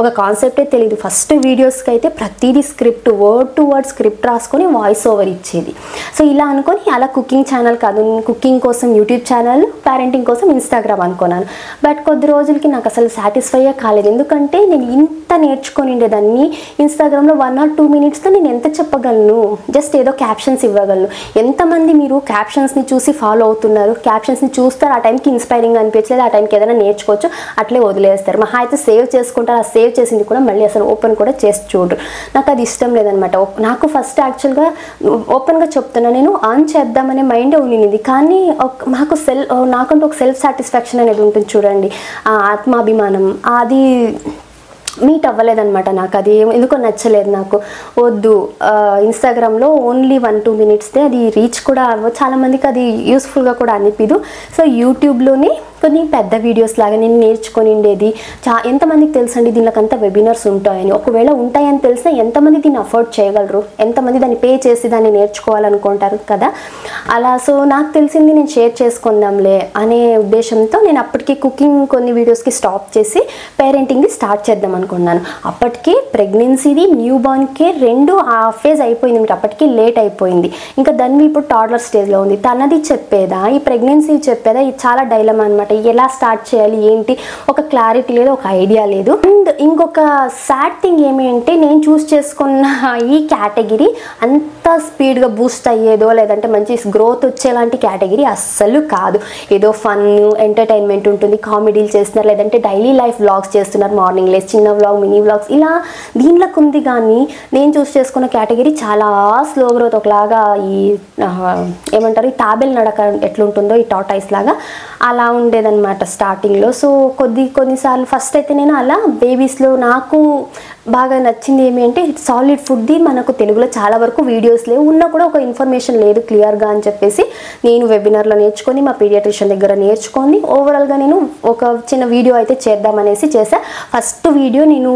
ఒక కాన్సెప్టే తెలియదు. ఫస్ట్ వీడియోస్కి అయితే ప్రతిదీ script, word to word script రాసుకొని వాయిస్ ఓవర్ ఇచ్చేది. సో ఇలా అనుకొని అలా కుకింగ్ ఛానల్ కాదు, కుకింగ్ కోసం యూట్యూబ్ ఛానల్, పేరెంటింగ్ కోసం ఇన్స్టాగ్రామ్ అనుకున్నాను. బట్ కొద్ది రోజులకి నాకు అసలు సాటిస్ఫైయే కాలేదు. ఎందుకంటే నేను ఇంత నేర్చుకొని ఉండేదాన్ని, ఇన్స్టాగ్రామ్లో 1 or 2 minutesతో నేను ఎంత చెప్పగలను, జస్ట్ ఏదో క్యాప్షన్స్ ఇవ్వగలను. ఎంతమంది మీరు క్యాప్షన్స్ని చూసి ఫాలో అవుతున్నారు, క్యాప్షన్స్ని చూస్తారు, ఆ టైంకి ఇన్స్పైరింగ్ అనిపించలేదు, ఆ టైంకి ఏదైనా నేర్చుకోవచ్చు, అట్లే వదిలేస్తారు. మహా అయితే సేవ్ చేసుకుంటారు, ఆ సేవ్ చేసింది కూడా మళ్ళీ అసలు ఓపెన్ కూడా చేసి చూడరు. నాకు అది ఇష్టం లేదనమాట. నాకు ఫస్ట్ యాక్చువల్గా ఓపెన్గా చెప్తున్నా, నేను ఆన్ చేద్దామనే మైండే ఉండింది, కానీ నాకంటూ ఒక సెల్ఫ్ సాటిస్ఫాక్షన్ అనేది ఉంటుంది చూడండి, ఆత్మాభిమానం, అది మీట్ అవ్వలేదన్నమాట. నాకు అది ఎందుకో నచ్చలేదు. నాకు వద్దు, ఇన్స్టాగ్రామ్లో ఓన్లీ 1-2 minutesదే అది రీచ్ కూడా చాలామందికి అది యూస్ఫుల్గా కూడా అనిపిదు. సో యూట్యూబ్లోనే కొన్ని పెద్ద వీడియోస్ లాగా నేను నేర్చుకొని ఉండేది. ఎంతమందికి తెలుసండి దీనికంతా వెబినార్స్ ఉంటాయని? ఒకవేళ ఉంటాయని తెలిస్తే ఎంతమంది దీన్ని అఫోర్డ్ చేయగలరు, ఎంతమంది దాన్ని పే చేసి దాన్ని నేర్చుకోవాలనుకుంటారు కదా. అలా సో నాకు తెలిసింది నేను షేర్ చేసుకుందాంలే అనే ఉద్దేశంతో నేను అప్పటికి కుకింగ్ కొన్ని వీడియోస్కి స్టాప్ చేసి పేరెంటింగ్ని స్టార్ట్ చేద్దాం అనుకున్నాను. అప్పటికి ప్రెగ్నెన్సీది, న్యూ బార్న్కి 2 ఫేజ్ అయిపోయింది, అప్పటికి లేట్ అయిపోయింది. ఇంకా దాన్ని ఇప్పుడు టాడ్లర్ స్టేజ్లో ఉంది. తనది చెప్పేదా, ఈ ప్రెగ్నెన్సీ చెప్పేదా, ఇది చాలా డైలమా అనమాట. ఎలా స్టార్ట్ చేయాలి ఏంటి ఒక క్లారిటీ లేదు, ఒక ఐడియా లేదు. అండ్ ఇంకొక సాడ్ థింగ్ ఏమి అంటే నేను చూస్ చేసుకున్న ఈ కేటగిరీ అంత స్పీడ్గా బూస్ట్ అయ్యేదో లేదంటే మంచి గ్రోత్ వచ్చేలాంటి కేటగిరీ అస్సలు కాదు. ఏదో ఫన్ ఎంటర్టైన్మెంట్ ఉంటుంది, కామెడీలు చేస్తున్నారు, లేదంటే డైలీ లైఫ్ వ్లాగ్స్ చేస్తున్నారు, మార్నింగ్ లేసి చిన్న వ్లాగ్ మినీ వ్లాగ్స్ ఇలా దీనిలోకి ఉంది. కానీ నేను చూస్ చేసుకున్న కేటగిరీ చాలా స్లో గ్రోత్, ఒకలాగా ఈ ఏమంటారు ఈ తాబేల్ నడక ఎట్లుంటుందో ఈ టాటాయిస్ లాగా అలా ఉండేదన్నమాట స్టార్టింగ్లో. సో కొన్నిసార్లు ఫస్ట్ అయితే నేను అలా బేబీస్లో నాకు బాగా నచ్చింది ఏమి అంటే సాలిడ్ ఫుడ్ది మనకు తెలుగులో చాలా వరకు వీడియోస్ లేవు, ఉన్నా కూడా ఒక ఇన్ఫర్మేషన్ లేదు క్లియర్గా అని చెప్పేసి నేను వెబినార్లో నేర్చుకొని మా పీడియాట్రిషియన్ దగ్గర నేర్చుకొని ఓవరాల్గా నేను ఒక చిన్న వీడియో అయితే చేద్దామనేసి చేసా. ఫస్ట్ వీడియో నేను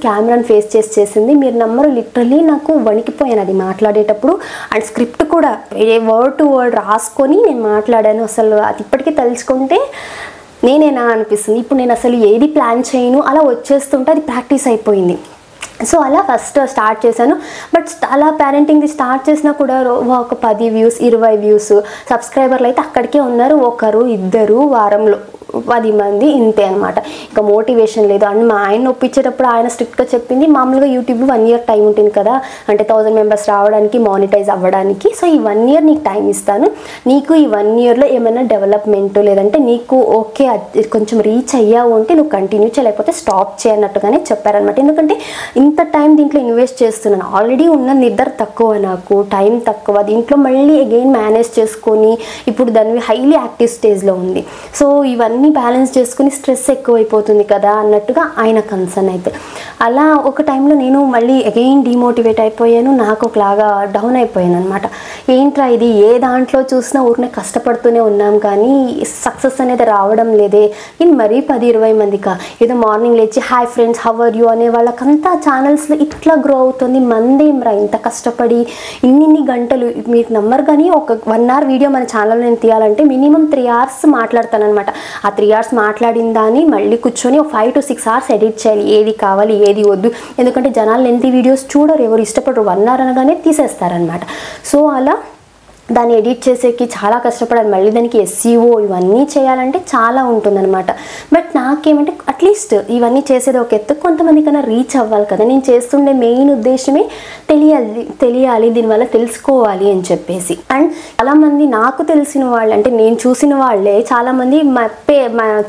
కెమెరాని ఫేస్ చేసింది, మీరు నమ్మరు, లిటరలీ నాకు వణికిపోయాను అది మాట్లాడేటప్పుడు. అండ్ స్క్రిప్ట్ కూడా వర్డ్ టు వర్డ్ రాసుకొని నేను మాట్లాడాను. అసలు అది ఇప్పటికీ తలుచుకుంటే నేనేనా అనిపిస్తుంది. ఇప్పుడు నేను అసలు ఏది ప్లాన్ చేయను, అలా వచ్చేస్తుంటే అది ప్రాక్టీస్ అయిపోయింది. సో అలా ఫస్ట్ స్టార్ట్ చేశాను. బట్ అలా పేరెంటింగ్ది స్టార్ట్ చేసినా కూడా ఒక 10 వ్యూస్ 20 వ్యూస్ సబ్స్క్రైబర్లు అయితే అక్కడికే ఉన్నారు, 1 2 వారంలో 10 మంది ఇంతే అనమాట. ఇంకా మోటివేషన్ లేదు. అండ్ మా ఆయన ఒప్పించేటప్పుడు ఆయన స్ట్రిక్ట్గా చెప్పింది, మామూలుగా యూట్యూబ్లో 1 year టైం ఉంటుంది కదా, అంటే 1000 members రావడానికి మానిటైజ్ అవ్వడానికి. సో ఈ 1 year నీకు టైం ఇస్తాను, నీకు ఈ 1 yearలో ఏమైనా డెవలప్మెంట్ లేదంటే నీకు ఓకే కొంచెం రీచ్ అయ్యావు అంటే నువ్వు కంటిన్యూ చేయలేకపోతే స్టాప్ చేయన్నట్టుగానే చెప్పారనమాట. ఎందుకంటే ఇంత టైం దీంట్లో ఇన్వెస్ట్ చేస్తున్నాను, ఆల్రెడీ ఉన్న నిద్ర తక్కువ, నాకు టైం తక్కువ, దీంట్లో మళ్ళీ అగైన్ మేనేజ్ చేసుకొని ఇప్పుడు దాన్ని హైలీ యాక్టివ్ స్టేజ్లో ఉంది. సో ఇవన్నీ బ్యాలెన్స్ చేసుకుని స్ట్రెస్ ఎక్కువైపోతుంది కదా అన్నట్టుగా ఆయన కన్సర్న్ అయితే. అలా ఒక టైంలో నేను మళ్ళీ అగైన్ డిమోటివేట్ అయిపోయాను, నాకు ఒకలాగా డౌన్ అయిపోయాను అనమాట. ఏంట్రా ఇది, ఏ దాంట్లో చూసినా ఊరినే కష్టపడుతూనే ఉన్నాం కానీ సక్సెస్ అనేది రావడం లేదే. నేను మరీ 10-20 మందికా ఏదో మార్నింగ్ లేచి hi friends how are you అనే వాళ్ళకంతా ఛానల్స్లో ఇట్లా గ్రో అవుతుంది, మందేమ్రా ఇంత కష్టపడి ఇన్ని గంటలు. మీరు నమ్మరు కానీ ఒక 1 hour వీడియో మన ఛానల్లో నేను తీయాలంటే మినిమం 3 hours మాట్లాడతాను అనమాట. ఆ 3 hours మాట్లాడిన దాన్ని మళ్ళీ కూర్చొని ఒక 5 to 6 hours ఎడిట్ చేయాలి, ఏది కావాలి ఏది వద్దు. ఎందుకంటే జనాలు లెంతీ వీడియోస్ చూడరు, ఎవరు ఇష్టపడరు, 1 hour అనగానే తీసేస్తారనమాట. సో అలా దాన్ని ఎడిట్ చేసేకి చాలా కష్టపడాలి, మళ్ళీ దానికి SEO ఇవన్నీ చేయాలంటే చాలా ఉంటుందన్నమాట. బట్ నాకేమంటే అట్లీస్ట్ ఇవన్నీ చేసేది ఒక ఎత్తు, కొంతమంది కన్నా రీచ్ అవ్వాలి కదా. నేను చేస్తుండే మెయిన్ ఉద్దేశమే తెలియాలి దీనివల్ల తెలుసుకోవాలి అని చెప్పేసి. అండ్ చాలామంది నాకు తెలిసిన వాళ్ళు అంటే నేను చూసిన వాళ్ళే చాలామంది మా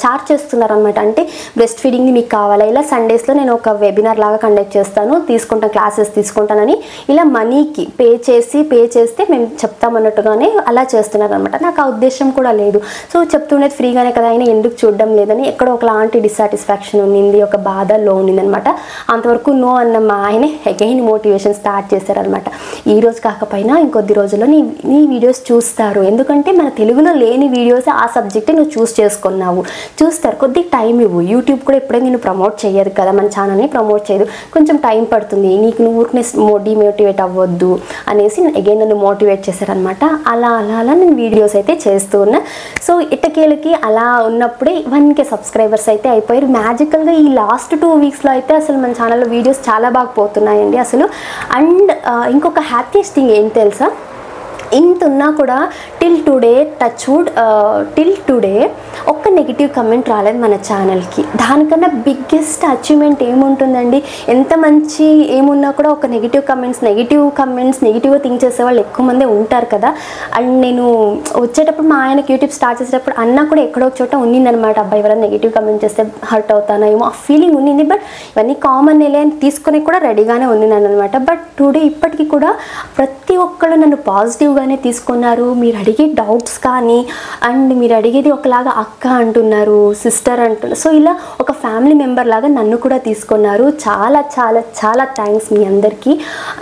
చార్జ్ చేస్తున్నారు అనమాట. అంటే బ్రెస్ట్ ఫీడింగ్ని మీకు కావాలా, ఇలా సండేస్లో నేను ఒక వెబినార్ లాగా కండక్ట్ చేస్తాను, తీసుకుంటాను, క్లాసెస్ తీసుకుంటానని ఇలా మనీకి పే చేస్తే మేము చెప్తామన్నట్టుగానే అలా చేస్తున్నారు అనమాట. నాకు ఆ ఉద్దేశం కూడా లేదు. సో చెప్తుండేది ఫ్రీగానే కదా, అయినా ఎందుకు చూడడం లేదని ఎక్కడో ఒకలాంటి డిస్సాటిస్ఫాక్షన్ ఉన్నింది, ఒక బాధలో ఉన్నిందనమాట. అంతవరకు నో అన్న మా ఆయనే అగైన్ మోటివేషన్ స్టార్ట్ చేశారనమాట. ఈ రోజు కాకపోయినా ఇంకొద్ది రోజుల్లో నీ వీడియోస్ చూస్తారు, ఎందుకంటే మన తెలుగులో లేని వీడియోస్ ఆ సబ్జెక్టే నువ్వు చూసుకున్నావు, చూస్తారు, కొద్దిగా టైం ఇవ్వు. యూట్యూబ్ కూడా ఎప్పుడే నేను ప్రమోట్ చేయదు కదా, మన ఛానల్ని ప్రమోట్ చేయదు, కొంచెం టైం పడుతుంది, నీకు నువ్వు ఊరికే డిమోటివేట్ అవ్వద్దు అనేసి అగైన్ నన్ను మోటివేట్ చేశారనమాట. అలా నేను వీడియోస్ అయితే చేస్తూ ఉన్నా. సో ఇటకేలకి అలా ఉన్నప్పుడే 1K సబ్స్క్రైబర్స్ అయితే అయిపోయారు మ్యాజికల్గా. ఈ లాస్ట్ 2 weeksలో అయితే అసలు మన ఛానల్లో వీడియోస్ చాలా బాగా పోతున్నాయండి అసలు. అండ్ ఇంకొక హ్యాపీయెస్ట్ థింగ్ ఏం తెలుసా, ఇంత ఉన్నా కూడా టిల్ టుడే ఒక్క నెగిటివ్ కమెంట్ రాలేదు మన ఛానల్కి. దానికన్నా బిగ్గెస్ట్ అచీవ్మెంట్ ఏముంటుందండి, ఎంత మంచి ఏమున్నా కూడా ఒక నెగిటివ్ కమెంట్స్ నెగిటివ్గా థింక్ చేసే వాళ్ళు ఎక్కువ మంది ఉంటారు కదా. అండ్ నేను వచ్చేటప్పుడు మా ఆయనకి యూట్యూబ్ స్టార్ట్ చేసేటప్పుడు అన్న కూడా ఎక్కడో ఒక చోట ఉన్నిందనమాట, అబ్బాయి ఎవరైనా నెగిటివ్ కమెంట్ చేస్తే హర్ట్ అవుతానో ఏమో ఆ ఫీలింగ్ ఉన్నింది. బట్ ఇవన్నీ కామన్ అని తీసుకునే కూడా రెడీగానే ఉన్నాను అనమాట. బట్ టుడే ఇప్పటికీ కూడా ప్రతి ఒక్కళ్ళు నన్ను పాజిటివ్గానే తీసుకున్నారు. మీరు అడిగే డౌట్స్ కానీ అండ్ మీరు అడిగేది ఒకలాగా అక్క అంటున్నారు, సిస్టర్ అంటున్నారు. సో ఇలా ఒక ఫ్యామిలీ మెంబర్ లాగా నన్ను కూడా తీసుకున్నారు. చాలా చాలా చాలా థ్యాంక్స్ మీ అందరికీ.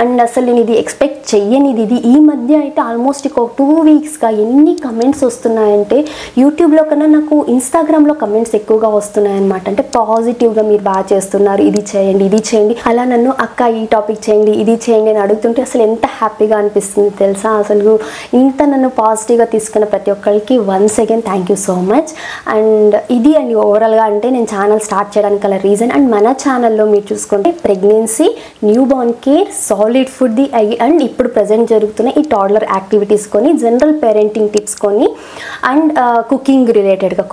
అండ్ అసలు నేను ఇది ఎక్స్పెక్ట్ చెయ్యనిది. ఇది ఈ మధ్య అయితే ఆల్మోస్ట్ ఒక 2 weeksగా ఎన్ని కమెంట్స్ వస్తున్నాయంటే యూట్యూబ్లో కన్నా నాకు ఇన్స్టాగ్రామ్లో కమెంట్స్ ఎక్కువగా వస్తున్నాయన్నమాట. అంటే పాజిటివ్గా మీరు బాగా చేస్తున్నారు, ఇది చేయండి అలా నన్ను అక్క ఈ టాపిక్ చేయండి ఇది చేయండి అని అడుగుతుంటే అసలు ఎంత హ్యాపీగా అనిపిస్తుంది తెలుసా. అసలు మీరు ఇంత నన్ను పాజిటివ్గా తీసుకున్న ప్రతి ఒక్కరికి once again thank you so much. And ఇది అండి ఓవరాల్గా అంటే నేను ఛానల్ స్టార్ట్ చేయడానికి గల రీజన్. అండ్ మన ఛానల్లో మీరు చూసుకుంటే pregnancy, new born care, solid food the and ఇప్పుడు ప్రజెంట్ జరుగుతున్న ఈ టాడ్లర్ యాక్టివిటీస్ కొని, జనరల్ పేరెంటింగ్ టిప్స్ కొని, అండ్ కుకింగ్ రిలేటెడ్గా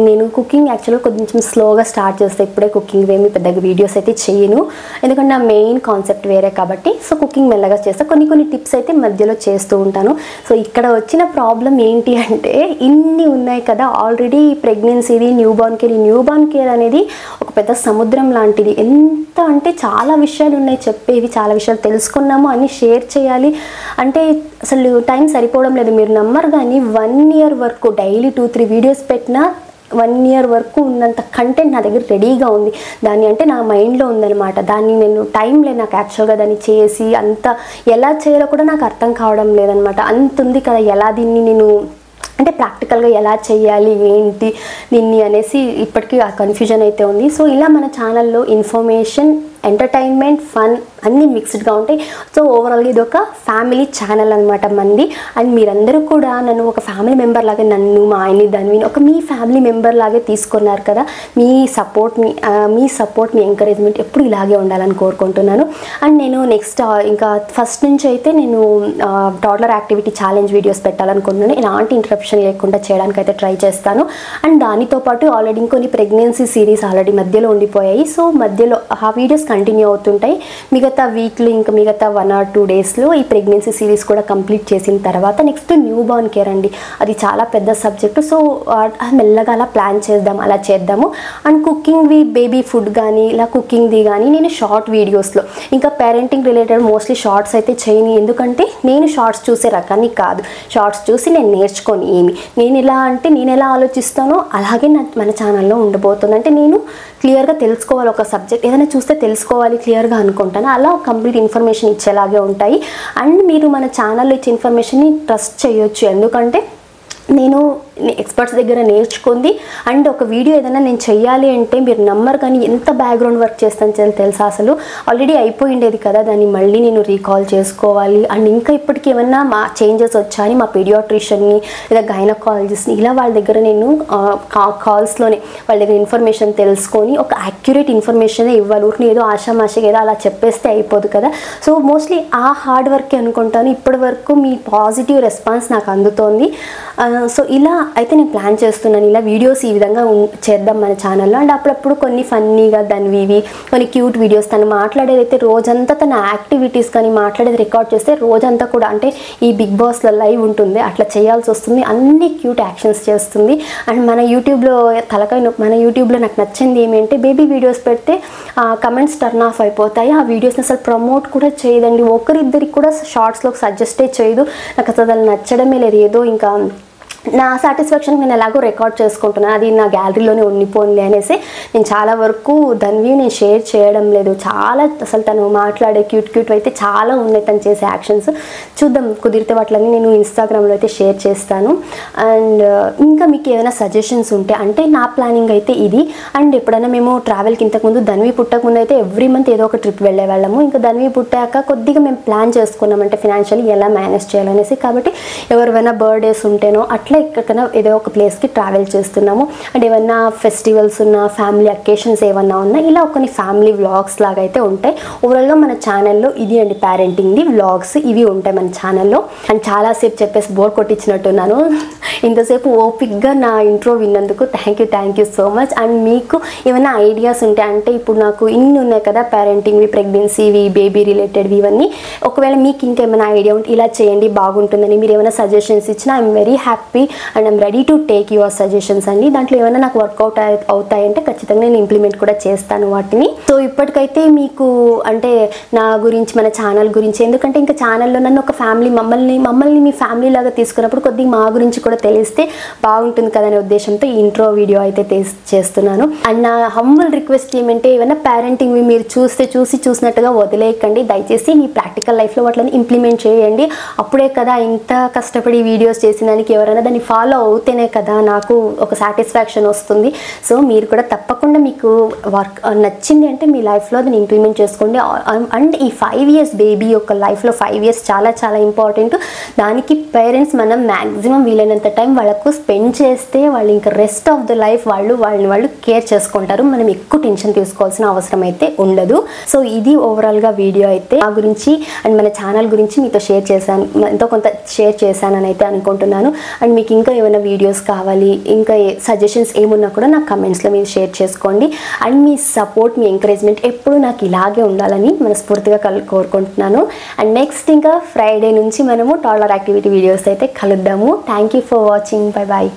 నేను కుకింగ్ యాక్చువల్గా కొంచెం స్లోగా స్టార్ట్ చేస్తే, ఇప్పుడే కుకింగ్ ఏమి పెద్దగా వీడియోస్ అయితే చేయను ఎందుకంటే నా మెయిన్ కాన్సెప్ట్ వేరే కాబట్టి. సో కుకింగ్ మెల్లగా చేస్తా, కొన్ని టిప్స్ అయితే మధ్యలో చేస్తూ ఉంటాను. సో ఇక్కడ వచ్చిన ప్రాబ్లం ఏంటి అంటే ఇన్ని ఉన్నాయి కదా ఆల్రెడీ ప్రెగ్నెన్సీది, న్యూ బార్న్ కేర్ అనేది ఒక పెద్ద సముద్రం లాంటిది. ఎంత అంటే చాలా విషయాలు ఉన్నాయి చెప్పేవి, చాలా విషయాలు తెలుసుకున్నాము, అన్ని షేర్ చేయాలి అంటే అసలు టైం సరిపోవడం లేదు. మీరు నమ్మరు కానీ 1 year వరకు డైలీ 2-3 వీడియోస్ పెట్టినా 1 year వరకు ఉన్నంత కంటెంట్ నా దగ్గర రెడీగా ఉంది. దాన్ని అంటే నా మైండ్లో ఉందన్నమాట. దాన్ని నేను టైం లేదు నాకు యాక్చువల్గా దాన్ని చేసి అంత ఎలా చేయాలో కూడా నాకు అర్థం కావడం లేదనమాట. అంత ఉంది కదా, ఎలా దీన్ని నేను అంటే ప్రాక్టికల్గా ఎలా చేయాలి ఏంటి దీన్ని అనేసి ఇప్పటికీ ఆ కన్ఫ్యూజన్ అయితే ఉంది. సో ఇలా మన ఛానల్లో ఇన్ఫర్మేషన్, ఎంటర్టైన్మెంట్, ఫన్ అన్నీ మిక్స్డ్గా ఉంటాయి. సో ఓవరాల్గా ఇది ఒక ఫ్యామిలీ ఛానల్ అనమాట మంది. అండ్ మీరందరూ కూడా నన్ను ఒక ఫ్యామిలీ మెంబర్ లాగే, నన్ను మా ఆయన్ని ధన్విని ఒక మీ ఫ్యామిలీ మెంబర్ లాగే తీసుకున్నారు కదా. మీ సపోర్ట్, మీ ఎంకరేజ్మెంట్ ఎప్పుడు ఇలాగే ఉండాలని కోరుకుంటున్నాను. అండ్ నేను నెక్స్ట్ ఇంకా ఫస్ట్ నుంచి అయితే నేను టాడ్లర్ యాక్టివిటీ ఛాలెంజ్ వీడియోస్ పెట్టాలనుకుంటున్నాను. ఎలాంటి ఇంటరప్షన్ లేకుండా చేయడానికి అయితే ట్రై చేస్తాను. అండ్ దానితో పాటు ఆల్రెడీ ఇంకొన్ని ప్రెగ్నెన్సీ సిరీస్ ఆల్రెడీ మధ్యలో ఉండిపోయాయి. సో మధ్యలో ఆ వీడియోస్ కంటిన్యూ అవుతుంటాయి. మిగతా వీక్లో ఇంకా మిగతా 1 or 2 daysలో ఈ ప్రెగ్నెన్సీ సిరీస్ కూడా కంప్లీట్ చేసిన తర్వాత నెక్స్ట్ న్యూ బార్న్ కేర్ అండి. అది చాలా పెద్ద సబ్జెక్టు. సో మెల్లగా అలా ప్లాన్ చేద్దాము. అండ్ కుకింగ్వి, బేబీ ఫుడ్ కానీ ఇలా కుకింగ్ది కానీ నేను షార్ట్ వీడియోస్లో, ఇంకా పేరెంటింగ్ రిలేటెడ్ మోస్ట్లీ షార్ట్స్ అయితే చేయను. ఎందుకంటే నేను షార్ట్స్ చూసే రకాన్ని కాదు, షార్ట్స్ చూసి నేను నేర్చుకొని నేను ఎలా ఆలోచిస్తానో అలాగే మన ఛానల్లో ఉండబోతుంది. అంటే నేను క్లియర్గా తెలుసుకోవాలి, ఒక సబ్జెక్ట్ ఏదైనా చూస్తే తెలుసుకోవాలి క్లియర్గా అనుకుంటాను. అలా కంప్లీట్ ఇన్ఫర్మేషన్ ఇచ్చేలాగే ఉంటాయి. అండ్ మీరు మన ఛానల్లో ఇచ్చే ఇన్ఫర్మేషన్ని ట్రస్ట్ చేయొచ్చు. ఎందుకంటే నేను ఎక్స్పర్ట్స్ దగ్గర నేర్చుకుంది. అండ్ ఒక వీడియో ఏదైనా నేను చెయ్యాలి అంటే మీరు నమ్మరు కానీ ఎంత బ్యాక్గ్రౌండ్ వర్క్ చేస్తాను తెలుసా. అసలు ఆల్రెడీ అయిపోయిండేది కదా, దాన్ని మళ్ళీ నేను రీకాల్ చేసుకోవాలి. అండ్ ఇంకా ఇప్పటికి ఏమన్నా మా చేంజెస్ వచ్చాయని మా పీడియాట్రిషియన్ని లేదా గైనకాలజిస్ట్ని ఇలా వాళ్ళ దగ్గర నేను కాల్స్లోనే వాళ్ళ దగ్గర ఇన్ఫర్మేషన్ తెలుసుకొని ఒక యాక్యురేట్ ఇన్ఫర్మేషనే ఇవ్వాలి. ఊరికి ఏదో ఆషామాషిగా ఏదో అలా చెప్పేస్తే అయిపోదు కదా. సో మోస్ట్లీ ఆ హార్డ్ వర్కే అనుకుంటాను. ఇప్పటి వరకు మీ పాజిటివ్ రెస్పాన్స్ నాకు అందుతోంది. సో ఇలా అయితే నేను ప్లాన్ చేస్తున్నాను, ఇలా వీడియోస్ ఈ విధంగా చేద్దాం మన ఛానల్లో. అండ్ అప్పుడప్పుడు కొన్ని ఫన్నీగా దానివి కొన్ని క్యూట్ వీడియోస్, తను మాట్లాడేది అయితే రోజంతా తన యాక్టివిటీస్ కానీ మాట్లాడేది రికార్డ్ చేస్తే రోజంతా కూడా అంటే ఈ బిగ్ బాస్లో లైవ్ ఉంటుంది అట్లా చేయాల్సి వస్తుంది. అన్ని క్యూట్ యాక్షన్స్ చేస్తుంది. అండ్ మన యూట్యూబ్లో నాకు నచ్చింది ఏమంటే బేబీ వీడియోస్ పెడితే కమెంట్స్ టర్న్ ఆఫ్ అయిపోతాయి. ఆ వీడియోస్ని అసలు ప్రమోట్ కూడా చేయదండి, ఒకరిద్దరికి కూడా షార్ట్స్లో సజెస్టే చేయదు. నాకు అసలు నచ్చడమే లేదు. ఏదో ఇంకా నా సాటిస్ఫాక్షన్ నేను ఎలాగో రికార్డ్ చేసుకుంటున్నాను, అది నా గ్యాలరీలోనే ఉండిపోయింది అనేసి నేను చాలా వరకు నేను షేర్ చేయడం లేదు. చాలా అసలు తను మాట్లాడే క్యూట్ అయితే చాలా ఉన్నాయి తను చేసే యాక్షన్స్. చూద్దాం కుదిరితే వాటిని నేను ఇన్స్టాగ్రామ్లో అయితే షేర్ చేస్తాను. అండ్ ఇంకా మీకు ఏదైనా సజెషన్స్ ఉంటే అంటే నా ప్లానింగ్ అయితే ఇది. అండ్ ఎప్పుడైనా మేము ట్రావెల్కి ఇంతకుముందు ధన్వి పుట్టకముందు అయితే ఎవ్రీ మంత్ ఏదో ఒక ట్రిప్ వెళ్ళే వాళ్ళము. ఇంకా ధన్వి పుట్టాక కొద్దిగా మేము ప్లాన్ చేసుకున్నాం అంటే ఫినాన్షియల్లీ ఎలా మేనేజ్ చేయాలనేసి. కాబట్టి ఎవరివైనా బర్త్డేస్ ఉంటేనో అట్లా ఎక్కడికైనా ఏదో ఒక ప్లేస్కి ట్రావెల్ చేస్తున్నాము. అండ్ ఏమన్నా ఫెస్టివల్స్ ఉన్నా, ఫ్యామిలీ అకేషన్స్ ఏమన్నా ఉన్నా ఇలా కొన్ని ఫ్యామిలీ వ్లాగ్స్ లాగా అయితే ఉంటాయి. ఓవరాల్గా మన ఛానల్లో ఇది అండి పేరెంటింగ్ది వ్లాగ్స్ ఇవి ఉంటాయి మన ఛానల్లో. అండ్ చాలాసేపు చెప్పేసి బోర్ కొట్టించినట్టున్నాను. ఇంతసేపు ఓపిక్గా నా ఇంట్రో విన్నందుకు thank you so much. And మీకు ఏమైనా ఐడియాస్ ఉంటాయి అంటే ఇప్పుడు నాకు ఇన్ని ఉన్నాయి కదా పేరెంటింగ్వి, ప్రెగ్నెన్సీవి, బేబీ రిలేటెడ్వి ఇవన్నీ. ఒకవేళ మీకు ఇంకేమైనా ఐడియా ఉంటే ఇలా చేయండి బాగుంటుందని మీరు ఏమైనా సజెషన్స్ ఇచ్చినా I'm very happy and I'm ready to take your suggestions అండి. దాంట్లో ఏమైనా నాకు వర్కౌట్ అవుతాయంటే ఖచ్చితంగా నేను ఇంప్లిమెంట్ కూడా చేస్తాను వాటిని. సో ఇప్పటికైతే మీకు అంటే నా గురించి, మన ఛానల్ గురించి, ఎందుకంటే ఇంకా ఛానల్లో నన్ను ఒక ఫ్యామిలీ మమ్మల్ని మీ ఫ్యామిలీ లాగా తీసుకున్నప్పుడు కొద్దిగా మా గురించి కూడా తెలిస్తే బాగుంటుంది కదనే ఉద్దేశంతో ఈ ఇంట్రో వీడియో అయితే చేస్తున్నాను. అండ్ నా హంబుల్ రిక్వెస్ట్ ఏమంటే ఏమైనా పేరెంటింగ్వి మీరు చూసినట్టుగా వదిలేయకండి. దయచేసి మీ ప్రాక్టికల్ లైఫ్లో వాటిని ఇంప్లిమెంట్ చేయండి. అప్పుడే కదా ఇంత కష్టపడి వీడియోస్ చేసిన దానికి ఎవరైనా దాన్ని ఫాలో అవుతేనే కదా నాకు ఒక సాటిస్ఫాక్షన్ వస్తుంది. సో మీరు కూడా తప్పకుండా మీకు వర్క్ నచ్చింది అంటే మీ లైఫ్లో దాన్ని ఇంప్లిమెంట్ చేసుకోండి. అండ్ ఈ 5 years బేబీ యొక్క లైఫ్లో 5 years చాలా చాలా ఇంపార్టెంట్. దానికి పేరెంట్స్ మనం మ్యాక్సిమం వీలైనంత టైం వాళ్ళకు స్పెండ్ చేస్తే వాళ్ళు ఇంకా రెస్ట్ ఆఫ్ ద లైఫ్ వాళ్ళు కేర్ చేసుకుంటారు. మనం ఎక్కువ టెన్షన్ తీసుకోవాల్సిన అవసరం అయితే ఉండదు. సో ఇది ఓవరాల్గా వీడియో అయితే నా గురించి అండ్ మన ఛానల్ గురించి మీతో షేర్ చేశాను, ఎంతో కొంత షేర్ చేశానని అయితే అనుకుంటున్నాను. అండ్ మీకు ఇంకా ఏమైనా వీడియోస్ కావాలి, ఇంకా సజెషన్స్ ఏమున్నా కూడా నాకు కమెంట్స్లో మీరు షేర్ చేసుకోండి. And me support, me encouragement ఎప్పుడు నాకు ఇలాగే ఉండాలని మనస్ఫూర్తిగా కోరుకుంటున్నాను. అండ్ నెక్స్ట్ ఇంకా ఫ్రైడే నుంచి మనము టాలర్ యాక్టివిటీ వీడియోస్ అయితే కలుద్దాము. Thank you for watching. Bye bye.